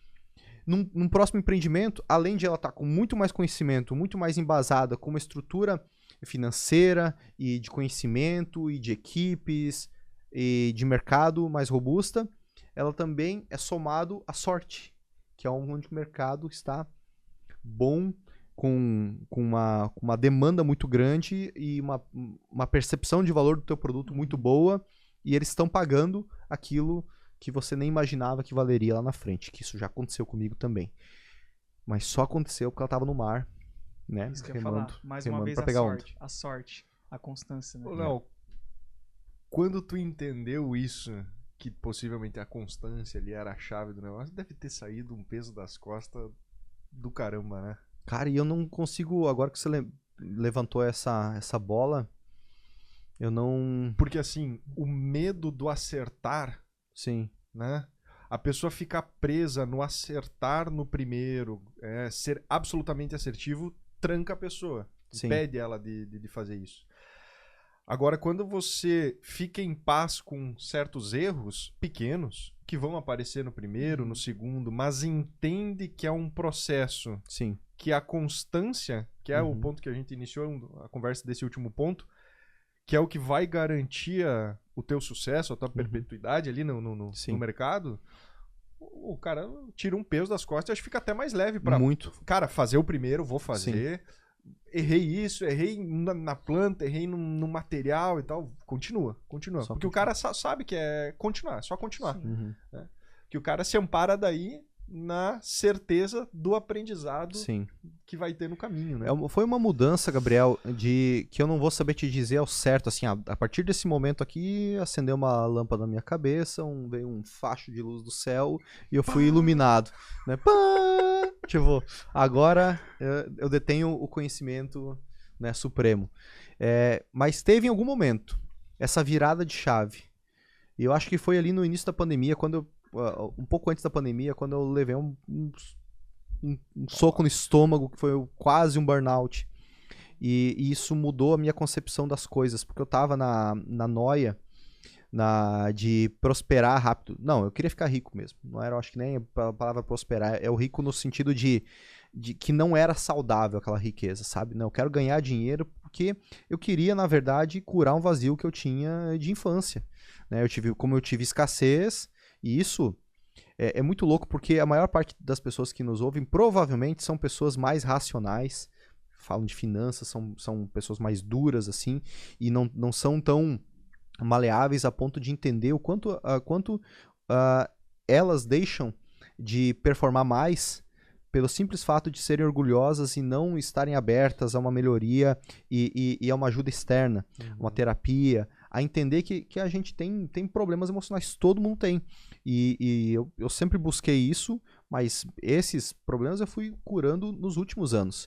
Num próximo empreendimento, além de ela estar com muito mais conhecimento, muito mais embasada, com uma estrutura financeira e de conhecimento e de equipes e de mercado mais robusta, ela também é somado à sorte, que é onde o mercado está bom, com uma demanda muito grande e uma percepção de valor do teu produto muito boa, e eles estão pagando aquilo que você nem imaginava que valeria lá na frente, que isso já aconteceu comigo também. Mas só aconteceu porque ela estava no mar, né? Isso que eu ia falar. Mais uma vez a sorte, a constância. Né? Ô, Léo, quando tu entendeu isso, que possivelmente a constância ali era a chave do negócio, deve ter saído um peso das costas do caramba, né? Cara, e eu não consigo, agora que você levantou essa bola, eu não... Porque assim, o medo do acertar, sim, né? A pessoa fica presa no acertar no primeiro, ser absolutamente assertivo, tranca a pessoa, sim, impede ela de fazer isso. Agora, quando você fica em paz com certos erros pequenos, que vão aparecer no primeiro, no segundo, mas entende que é um processo, Sim. que a constância, que é o ponto que a gente iniciou a conversa desse último ponto, que é o que vai garantir o teu sucesso, a tua perpetuidade ali no mercado, o cara tira um peso das costas e acho que fica até mais leve para cara, fazer o primeiro, vou fazer. Sim. Errei isso, errei na planta, errei no material e tal. Continua. Porque o cara sabe que é continuar, só continuar. Né? Que o cara se ampara daí na certeza do aprendizado que vai ter no caminho, né? Foi uma mudança, Gabriel, que eu não vou saber te dizer ao certo, assim, a partir desse momento aqui, acendeu uma lâmpada na minha cabeça, veio um facho de luz do céu e eu fui iluminado, né? Tipo, agora eu detenho o conhecimento, né, supremo. Mas teve em algum momento essa virada de chave. E eu acho que foi ali no início da pandemia, um pouco antes da pandemia, quando eu levei um soco no estômago, que foi quase um burnout. E isso mudou a minha concepção das coisas, porque eu tava na noia de prosperar rápido. Não, eu queria ficar rico mesmo. Não era, acho que nem a palavra prosperar, é o rico no sentido de que não era saudável aquela riqueza, sabe? Não, eu quero ganhar dinheiro porque eu queria, na verdade, curar um vazio que eu tinha de infância. Né? Como eu tive escassez, e isso é muito louco, porque a maior parte das pessoas que nos ouvem provavelmente são pessoas mais racionais, falam de finanças, são pessoas mais duras, assim, e não são tão maleáveis a ponto de entender o quanto elas deixam de performar mais pelo simples fato de serem orgulhosas e não estarem abertas a uma melhoria e a uma ajuda externa, uma terapia, a entender que a gente tem problemas emocionais, todo mundo tem. E eu sempre busquei isso, mas esses problemas eu fui curando nos últimos anos.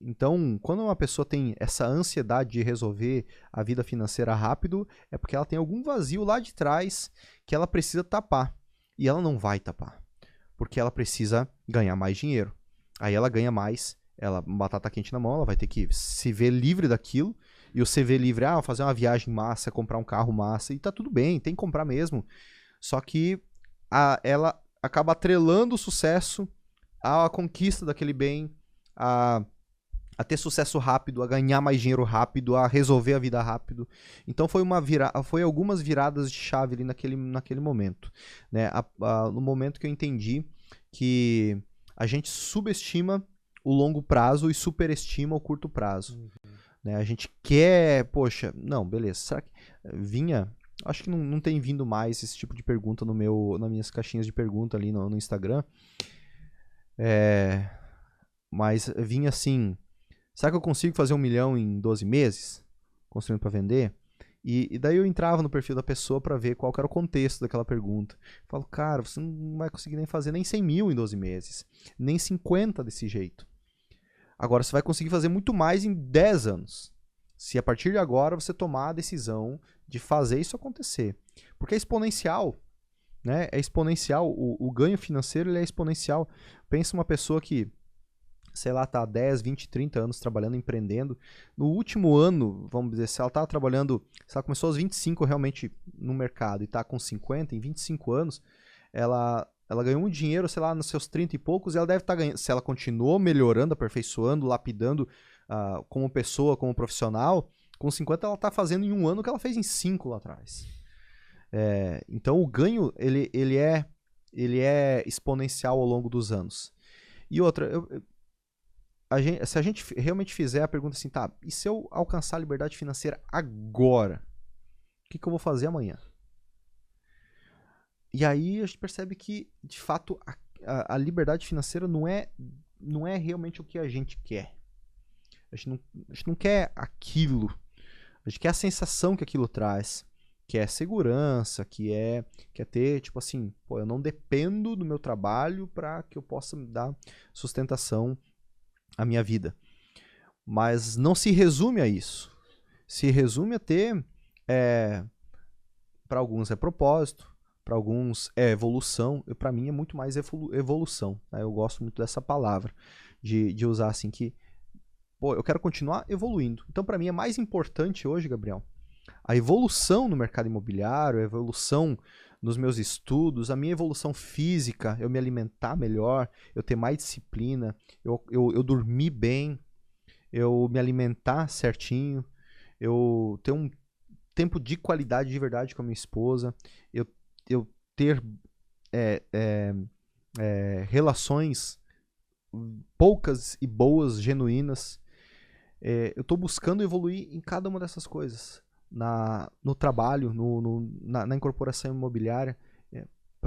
Então, quando uma pessoa tem essa ansiedade de resolver a vida financeira rápido, é porque ela tem algum vazio lá de trás que ela precisa tapar. E ela não vai tapar, porque ela precisa ganhar mais dinheiro. Aí ela ganha mais, batata quente na mão, ela vai ter que se ver livre daquilo. E o se ver livre, fazer uma viagem massa, comprar um carro massa, e tá tudo bem, tem que comprar mesmo. Só que ela acaba atrelando o sucesso à conquista daquele bem, a ter sucesso rápido, a ganhar mais dinheiro rápido, a resolver a vida rápido. Então foi algumas viradas de chave ali naquele momento. Né? No momento que eu entendi que a gente subestima o longo prazo e superestima o curto prazo. Né? A gente quer, poxa, não, beleza, será que vinha... Acho que não tem vindo mais esse tipo de pergunta nas minhas caixinhas de pergunta ali no Instagram. Mas vinha assim, será que eu consigo fazer 1 milhão em 12 meses? Construindo para vender? E daí eu entrava no perfil da pessoa para ver qual que era o contexto daquela pergunta. Eu falo, cara, você não vai conseguir nem fazer nem 100 mil em 12 meses. Nem 50 desse jeito. Agora, você vai conseguir fazer muito mais em 10 anos. Se a partir de agora você tomar a decisão de fazer isso acontecer. Porque é exponencial. Né? É exponencial. O ganho financeiro ele é exponencial. Pensa uma pessoa que, sei lá, tá 10, 20, 30 anos trabalhando, empreendendo. No último ano, vamos dizer, se ela tá trabalhando, se ela começou aos 25 realmente no mercado e tá com 50, em 25 anos, ela ganhou um dinheiro, sei lá, nos seus 30 e poucos, e ela deve estar ganhando, se ela continuou melhorando, aperfeiçoando, lapidando como pessoa, como profissional, com 50 ela tá fazendo em 1 ano o que ela fez em 5 lá atrás. Então o ganho, ele é exponencial ao longo dos anos. E outra, se a gente realmente fizer a pergunta assim, tá, e se eu alcançar a liberdade financeira agora, o que eu vou fazer amanhã? E aí a gente percebe que, de fato, a liberdade financeira não é realmente o que a gente quer. A gente não quer aquilo. A gente quer a sensação que aquilo traz. Que é segurança, que é ter, tipo assim, pô, eu não dependo do meu trabalho para que eu possa dar sustentação à minha vida. Mas não se resume a isso. Se resume a ter, para alguns é propósito, para alguns é evolução, e para mim é muito mais evolução. Né? Eu gosto muito dessa palavra, de usar assim, que pô, eu quero continuar evoluindo. Então, para mim, é mais importante hoje, Gabriel, a evolução no mercado imobiliário, a evolução nos meus estudos, a minha evolução física, eu me alimentar melhor, eu ter mais disciplina, eu dormir bem, eu me alimentar certinho, eu ter um tempo de qualidade de verdade com a minha esposa, eu ter relações poucas e boas, genuínas. Eu estou buscando evoluir em cada uma dessas coisas. No trabalho, na incorporação imobiliária.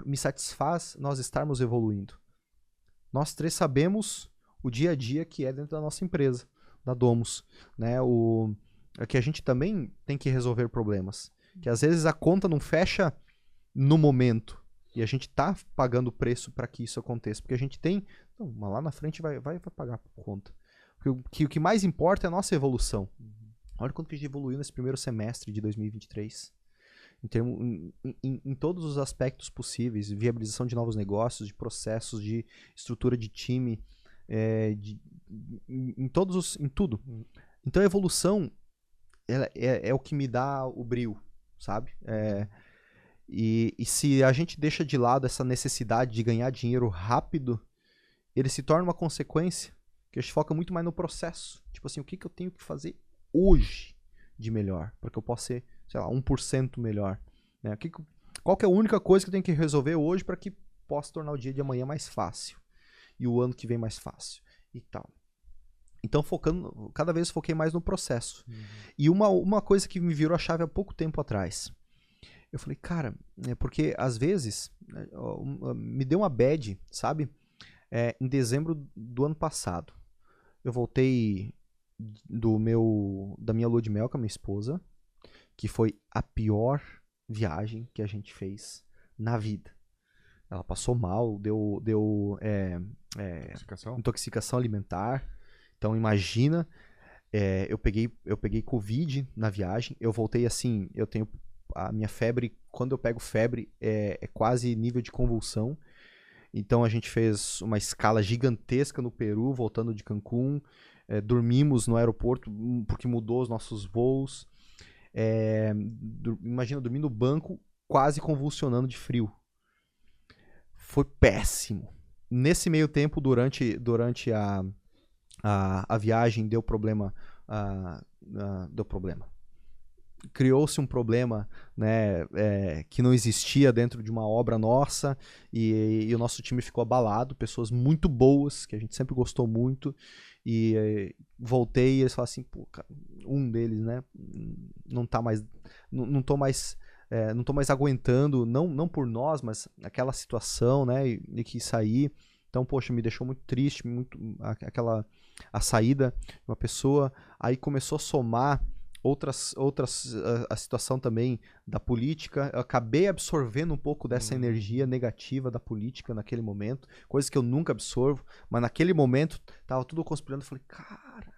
Me satisfaz nós estarmos evoluindo. Nós três sabemos o dia a dia que é dentro da nossa empresa, da Domus. Né? Que a gente também tem que resolver problemas. Que às vezes a conta não fecha no momento. E a gente tá pagando o preço para que isso aconteça. Porque a gente tem... Não, mas lá na frente vai pagar por conta. Porque o que mais importa é a nossa evolução. Olha quanto que a gente evoluiu nesse primeiro semestre de 2023. Em todos os aspectos possíveis. Viabilização de novos negócios, de processos, de estrutura de time. Em tudo. Então a evolução é o que me dá o brio, sabe? E se a gente deixa de lado essa necessidade de ganhar dinheiro rápido, ele se torna uma consequência que a gente foca muito mais no processo. Tipo assim, o que eu tenho que fazer hoje de melhor, para que eu possa ser, sei lá, 1% melhor. Né? Qual que é a única coisa que eu tenho que resolver hoje para que possa tornar o dia de amanhã mais fácil e o ano que vem mais fácil e tal. Então, cada vez foquei mais no processo. E uma coisa que me virou a chave há pouco tempo atrás. Eu falei, cara, porque às vezes me deu uma bad, sabe? Em dezembro do ano passado. Eu voltei da minha lua de mel com a minha esposa, que foi a pior viagem que a gente fez na vida. Ela passou mal, deu intoxicação alimentar. Então imagina, eu peguei Covid na viagem. Eu voltei assim, eu tenho a minha febre, quando eu pego febre é quase nível de convulsão. Então a gente fez uma escala gigantesca no Peru, voltando de Cancún. Dormimos no aeroporto porque mudou os nossos voos. Imagina, dormir no banco, quase convulsionando de frio. Foi péssimo. Nesse meio tempo, durante a viagem, deu problema. Criou-se um problema, né, que não existia dentro de uma obra nossa, e o nosso time ficou abalado, pessoas muito boas, que a gente sempre gostou muito, e voltei e eles falaram assim, pô, cara, um deles, né, não tô mais aguentando, não por nós, mas aquela situação, né, e que sair. Então, poxa, me deixou muito triste, a saída de uma pessoa. Aí começou a somar a situação também da política. Eu acabei absorvendo um pouco dessa energia negativa da política naquele momento, coisa que eu nunca absorvo, mas naquele momento tava tudo conspirando. Eu falei, cara,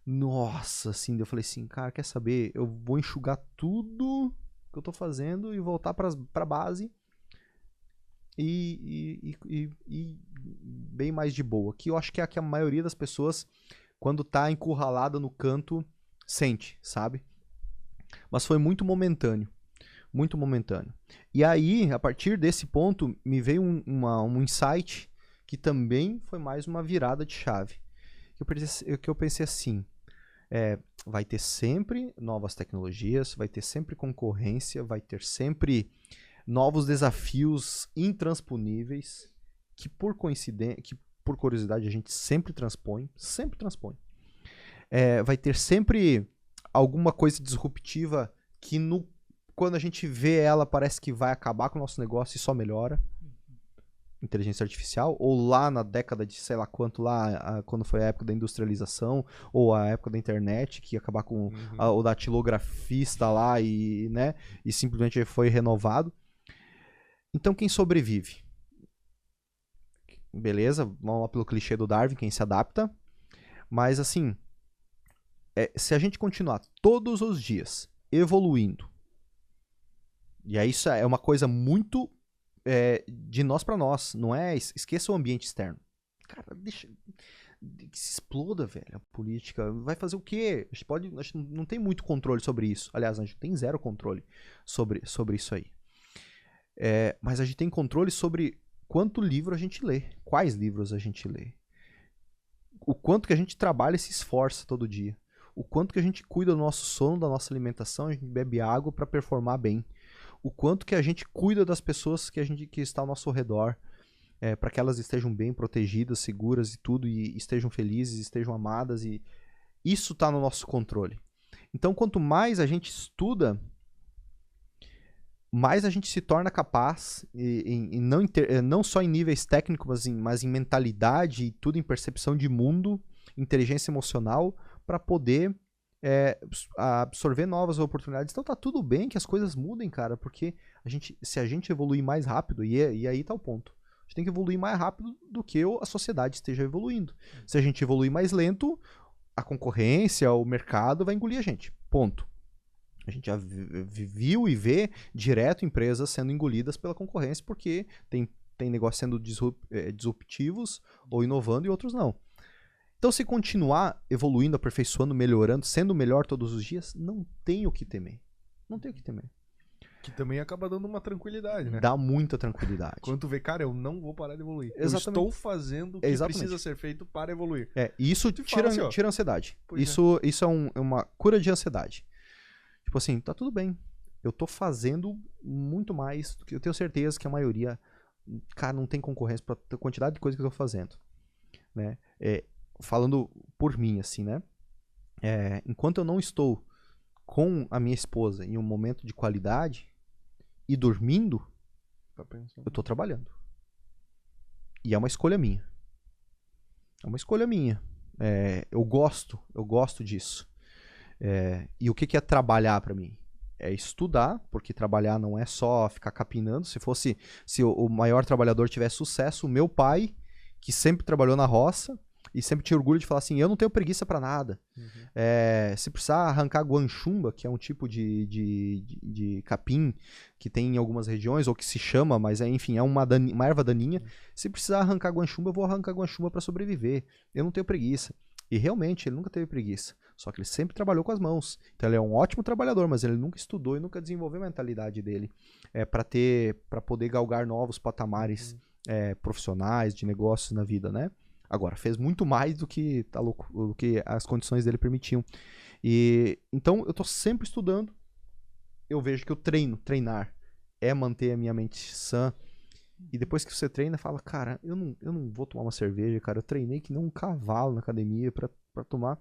nossa, assim, eu falei assim, cara, quer saber? Eu vou enxugar tudo que eu tô fazendo e voltar pra base e bem mais de boa. Que eu acho que é a que a maioria das pessoas, quando tá encurralada no canto, sente, sabe? Mas foi muito momentâneo. Muito momentâneo. E aí, a partir desse ponto, me veio um insight que também foi mais uma virada de chave. Que eu pensei assim, vai ter sempre novas tecnologias, vai ter sempre concorrência, vai ter sempre novos desafios intransponíveis que por curiosidade a gente sempre transpõe. Vai ter sempre alguma coisa disruptiva que quando a gente vê ela parece que vai acabar com o nosso negócio e só melhora. Inteligência artificial, ou lá na década de sei lá quanto lá, quando foi a época da industrialização, ou a época da internet, que ia acabar com o datilografista lá e simplesmente foi renovado. Então quem sobrevive? Beleza, vamos lá pelo clichê do Darwin, quem se adapta. Mas assim, se a gente continuar todos os dias evoluindo, e aí isso é uma coisa muito de nós para nós, não é? Esqueça o ambiente externo. Cara, que se exploda, velho, a política. Vai fazer o quê? A gente não tem muito controle sobre isso. Aliás, a gente tem zero controle sobre isso aí. Mas a gente tem controle sobre quanto livro a gente lê, quais livros a gente lê, o quanto que a gente trabalha e se esforça todo dia, o quanto que a gente cuida do nosso sono, da nossa alimentação, a gente bebe água para performar bem, o quanto que a gente cuida das pessoas que está ao nosso redor, para que elas estejam bem protegidas, seguras e tudo, e estejam felizes, estejam amadas, e isso está no nosso controle. Então, quanto mais a gente estuda, mais a gente se torna capaz, não só em níveis técnicos, mas em mentalidade e tudo, em percepção de mundo, inteligência emocional, para poder absorver novas oportunidades. Então tá tudo bem que as coisas mudem, cara, porque se a gente evoluir mais rápido, e aí tá o ponto. A gente tem que evoluir mais rápido do que a sociedade esteja evoluindo. Se a gente evoluir mais lento, a concorrência, o mercado vai engolir a gente. Ponto. A gente já viu e vê direto empresas sendo engolidas pela concorrência porque tem negócios sendo disruptivos ou inovando e outros não. Então, se continuar evoluindo, aperfeiçoando, melhorando, sendo melhor todos os dias, não tem o que temer. Não tem o que temer. Que também acaba dando uma tranquilidade, né? Dá muita tranquilidade. Quando tu vê, cara, eu não vou parar de evoluir. Exatamente. Eu estou fazendo o que precisa ser feito para evoluir. E isso tira a ansiedade. Isso é uma cura de ansiedade. Tipo assim, tá tudo bem. Eu tô fazendo muito mais do que eu tenho certeza que a maioria, cara, não tem concorrência pra quantidade de coisa que eu tô fazendo, né? Falando por mim, assim, né? Enquanto eu não estou com a minha esposa em um momento de qualidade e dormindo, eu tô trabalhando. E é uma escolha minha. É uma escolha minha. Eu gosto disso. E o que é trabalhar pra mim? É estudar, porque trabalhar não é só ficar capinando. Se o maior trabalhador tivesse sucesso, o meu pai, que sempre trabalhou na roça e sempre tinha orgulho de falar assim, eu não tenho preguiça pra nada. Se precisar arrancar guanchumba, que é um tipo de capim que tem em algumas regiões, ou que se chama, mas enfim, é uma erva daninha. Se precisar arrancar guanchumba, eu vou arrancar guanchumba pra sobreviver. Eu não tenho preguiça. E realmente, ele nunca teve preguiça. Só que ele sempre trabalhou com as mãos. Então ele é um ótimo trabalhador, mas ele nunca estudou e nunca desenvolveu a mentalidade dele para poder galgar novos patamares profissionais, de negócios na vida, né? Agora, fez muito mais do que as condições dele permitiam. E então eu tô sempre estudando. Eu vejo que eu treinar é manter a minha mente sã. E depois que você treina, fala, cara, eu não vou tomar uma cerveja, cara. Eu treinei que nem um cavalo na academia pra tomar.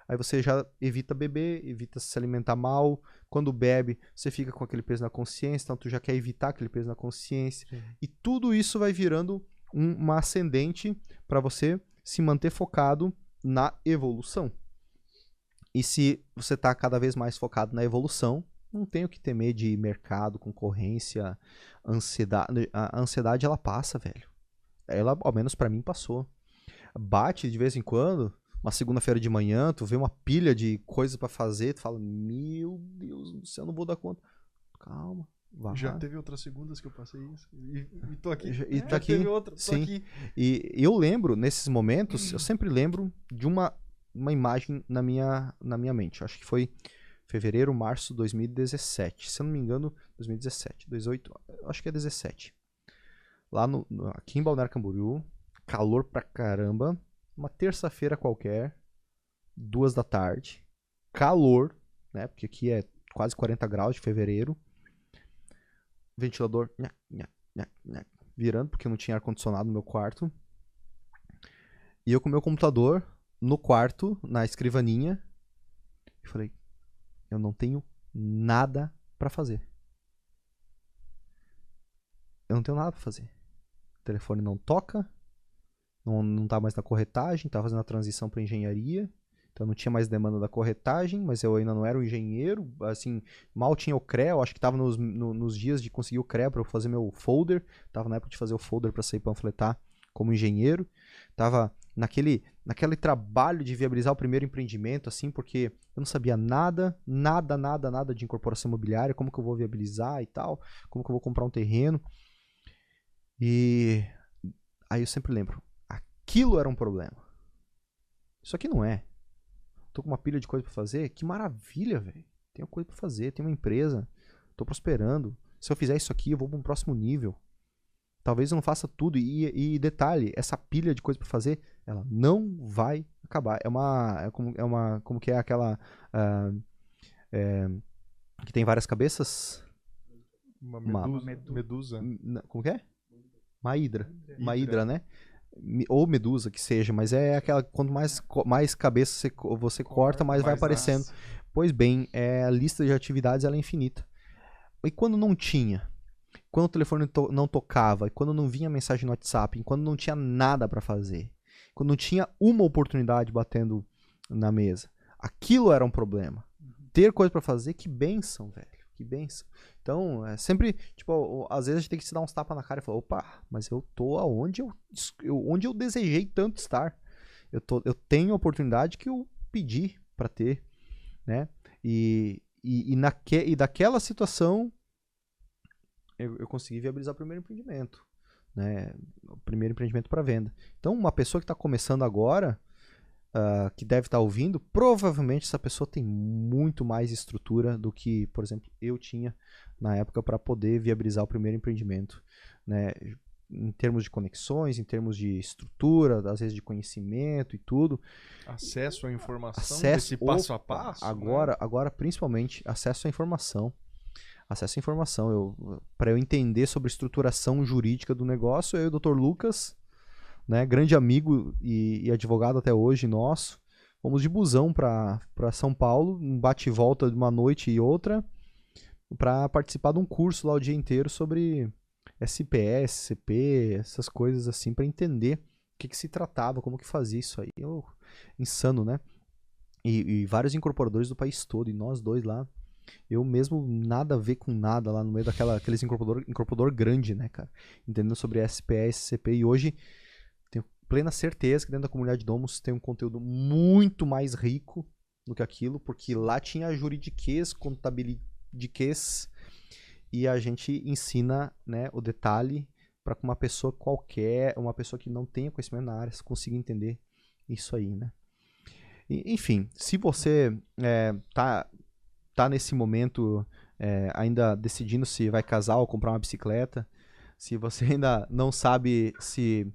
Aí você já evita beber, evita se alimentar mal. Quando bebe, você fica com aquele peso na consciência, então tu já quer evitar aquele peso na consciência. Sim. E tudo isso vai virando uma ascendente para você se manter focado na evolução. E se você tá cada vez mais focado na evolução, não tem o que temer de mercado, concorrência, ansiedade. A ansiedade, ela passa, velho. Ela, ao menos pra mim, passou. Bate de vez em quando, uma segunda-feira de manhã, tu vê uma pilha de coisas pra fazer, tu fala, meu Deus do céu, eu não vou dar conta. Calma, vai. Já teve outras segundas que eu passei isso. E tô aqui. E tá aqui. Teve outra, sim. Aqui. E eu lembro, nesses momentos, eu sempre lembro de uma imagem na minha mente. Acho que foi fevereiro, março de 2017. Se eu não me engano, 2017. 18, acho que é 17. Lá aqui em Balneário Camboriú, calor pra caramba. Uma terça-feira qualquer, 2 da tarde. Calor, né? Porque aqui é quase 40 graus de fevereiro. Ventilador virando, porque não tinha ar-condicionado no meu quarto. E eu com o meu computador no quarto, na escrivaninha. E falei, eu não tenho nada pra fazer. Eu não tenho nada pra fazer. O telefone não toca. Não tá mais na corretagem. Tava fazendo a transição pra engenharia. Então não tinha mais demanda da corretagem. Mas eu ainda não era um engenheiro. Assim, mal tinha o CREA. Eu acho que tava nos dias de conseguir o CREA pra eu fazer meu folder. Tava na época de fazer o folder pra sair panfletar como engenheiro. Tava naquele trabalho de viabilizar o primeiro empreendimento, assim, porque eu não sabia nada de incorporação imobiliária, como que eu vou viabilizar e tal, como que eu vou comprar um terreno. E aí eu sempre lembro, aquilo era um problema. Isso aqui não é. Tô com uma pilha de coisa pra fazer. Que maravilha, velho. Tenho coisa pra fazer, tenho uma empresa. Tô prosperando. Se eu fizer isso aqui, eu vou pra um próximo nível. Talvez eu não faça tudo. E detalhe, essa pilha de coisa pra fazer, ela não vai acabar. Como que é aquela... que tem várias cabeças? Uma medusa. Como que é? Uma hidra. Uma hidra, né? Ou medusa, que seja. Mas é aquela... Quanto mais cabeça você corta, mais vai aparecendo. Nasce. Pois bem, a lista de atividades ela é infinita. E quando não tinha? Quando o telefone não tocava? E quando não vinha mensagem no WhatsApp? E quando não tinha nada pra fazer? Quando não tinha uma oportunidade batendo na mesa? Aquilo era um problema. Ter coisa pra fazer, que bênção, velho. Que bênção. Então, é sempre, tipo, às vezes a gente tem que se dar uns tapas na cara e falar, opa, mas eu tô onde eu desejei tanto estar. Eu tenho a oportunidade que eu pedi pra ter, né? E daquela situação, eu consegui viabilizar o primeiro empreendimento, né? O primeiro empreendimento para venda. Então, uma pessoa que está começando agora, que deve estar ouvindo, provavelmente essa pessoa tem muito mais estrutura do que, por exemplo, eu tinha na época para poder viabilizar o primeiro empreendimento, né? Em termos de conexões, em termos de estrutura, às vezes de conhecimento e tudo. Acesso à informação, Acesso, esse passo a passo. Agora, principalmente, acesso à informação. Acesso à informação. Para eu entender sobre a estruturação jurídica do negócio, eu e o Dr. Lucas, né, grande amigo e advogado até hoje nosso, fomos de busão para São Paulo, um bate e volta de uma noite e outra, para participar de um curso lá o dia inteiro sobre SPS, CP, essas coisas assim, para entender o que se tratava, como que fazia isso aí. Insano, né? E vários incorporadores do país todo, e nós dois lá. Eu mesmo nada a ver com nada lá no meio daqueles incorporador grande, né, cara? Entendendo sobre SPS, CP, e hoje tenho plena certeza que dentro da comunidade Domus tem um conteúdo muito mais rico do que aquilo, porque lá tinha juridiquês, contabilidiquês, e a gente ensina, né, o detalhe para que uma pessoa qualquer, uma pessoa que não tenha conhecimento na área, consiga entender isso aí, né? Enfim, se você tá nesse momento ainda decidindo se vai casar ou comprar uma bicicleta, se você ainda não sabe se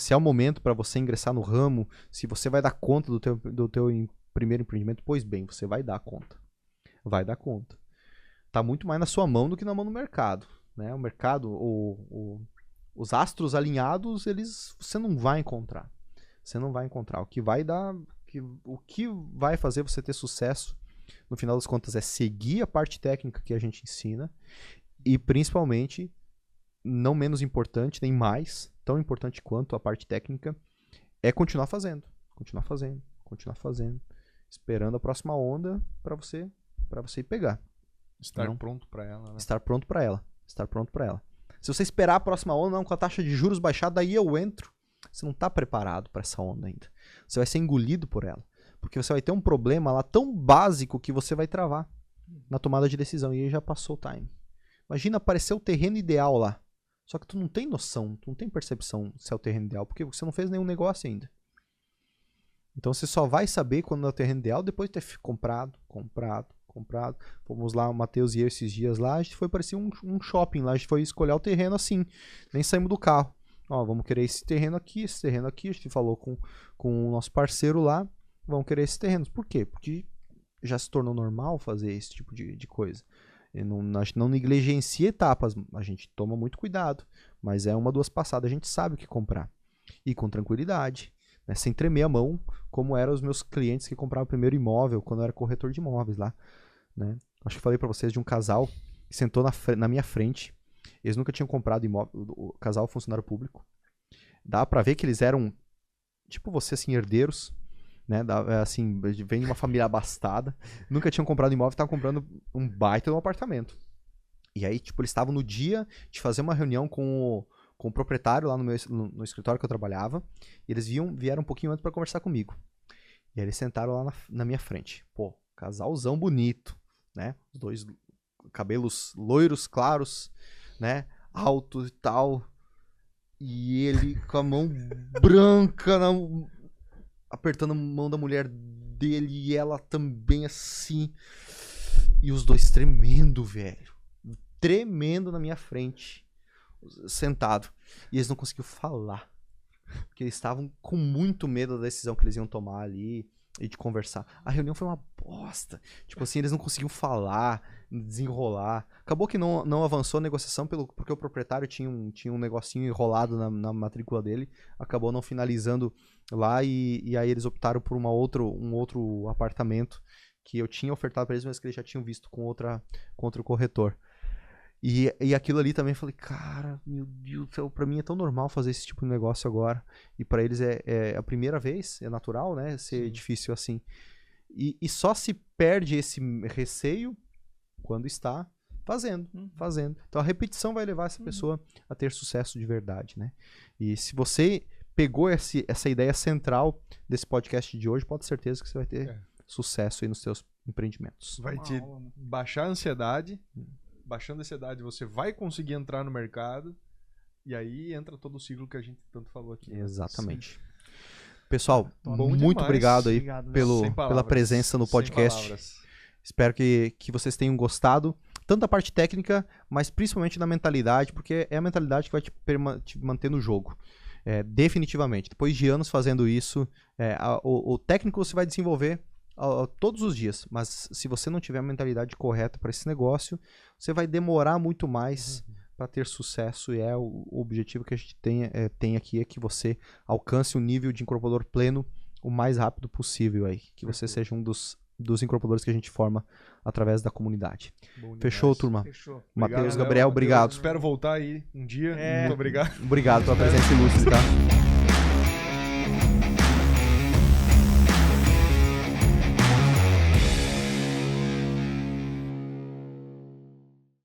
é o momento para você ingressar no ramo, se você vai dar conta do teu primeiro empreendimento, pois bem, você vai dar conta. Vai dar conta. Tá muito mais na sua mão do que na mão do mercado, né? O mercado, os astros alinhados, você não vai encontrar. Você não vai encontrar. O que vai fazer você ter sucesso, no final das contas, é seguir a parte técnica que a gente ensina e, principalmente, não menos importante, nem mais, tão importante quanto a parte técnica, é continuar fazendo, esperando a próxima onda para você ir pegar. Estar pronto para ela, né? Estar pronto para ela. Se você esperar a próxima onda, não, com a taxa de juros baixada, daí eu entro. Você não está preparado para essa onda ainda. Você vai ser engolido por ela. Porque você vai ter um problema lá tão básico que você vai travar na tomada de decisão. E aí já passou o time. Imagina aparecer o terreno ideal lá. Só que tu não tem noção, tu não tem percepção se é o terreno ideal, porque você não fez nenhum negócio ainda. Então você só vai saber quando é o terreno ideal depois de ter comprado. Fomos lá, o Matheus e eu esses dias lá, a gente foi parecer um shopping lá, a gente foi escolher o terreno assim, nem saímos do carro. Ó, vamos querer esse terreno aqui, a gente falou com o nosso parceiro lá, vamos querer esses terrenos. Por quê? Porque já se tornou normal fazer esse tipo de coisa. A gente não negligencia etapas, a gente toma muito cuidado, mas é uma, duas passadas, a gente sabe o que comprar. E com tranquilidade, né, sem tremer a mão, como eram os meus clientes que compravam o primeiro imóvel, quando eu era corretor de imóveis lá. Né? Acho que falei pra vocês de um casal que sentou na minha frente. Eles nunca tinham comprado imóvel, o casal funcionário público. Dá pra ver que eles eram, tipo você, assim, herdeiros, né? Assim, vem de uma família abastada, nunca tinham comprado imóvel, estavam comprando um baita de um apartamento. E aí, tipo, eles estavam no dia de fazer uma reunião com o proprietário lá no escritório que eu trabalhava, e eles vieram um pouquinho antes pra conversar comigo. E aí eles sentaram lá na minha frente. Pô, casalzão bonito, né? Os dois cabelos loiros, claros, né? Altos e tal. E ele com a mão branca apertando a mão da mulher dele e ela também assim. E os dois tremendo, velho. Tremendo na minha frente. Sentado. E eles não conseguiam falar. Porque eles estavam com muito medo da decisão que eles iam tomar ali e de conversar. A reunião foi uma bosta. Tipo assim, eles não conseguiam falar, desenrolar. Acabou que não avançou a negociação porque o proprietário tinha um negocinho enrolado na matrícula dele. Acabou não finalizando lá e aí eles optaram por um outro apartamento que eu tinha ofertado para eles, mas que eles já tinham visto com outro corretor. E aquilo ali também, falei, cara, meu Deus do céu, pra mim é tão normal fazer esse tipo de negócio agora. E pra eles é a primeira vez, é natural, né? Ser difícil assim. E só se perde esse receio quando está fazendo. Então a repetição vai levar essa pessoa a ter sucesso de verdade, né? E se você pegou essa ideia central desse podcast de hoje, pode ter certeza que você vai ter sucesso aí nos seus empreendimentos. Vai te baixar a ansiedade. Baixando a ansiedade, você vai conseguir entrar no mercado e aí entra todo o ciclo que a gente tanto falou aqui. Exatamente. Pessoal, muito demais. Obrigado aí pela presença no podcast. Sem palavras. Espero que vocês tenham gostado, tanto da parte técnica, mas principalmente da mentalidade, porque é a mentalidade que vai te manter no jogo. Definitivamente. Depois de anos fazendo isso, o técnico você vai desenvolver todos os dias, mas se você não tiver a mentalidade correta para esse negócio, você vai demorar muito mais para ter sucesso. E o objetivo que a gente tem aqui é que você alcance o nível de incorporador pleno o mais rápido possível aí, que você seja um dos incorporadores que a gente forma através da comunidade. Fechou, turma? Fechou. Matheus, Gabriel, obrigado. Espero voltar aí um dia. Muito obrigado. Obrigado pela presença ilustre, tá?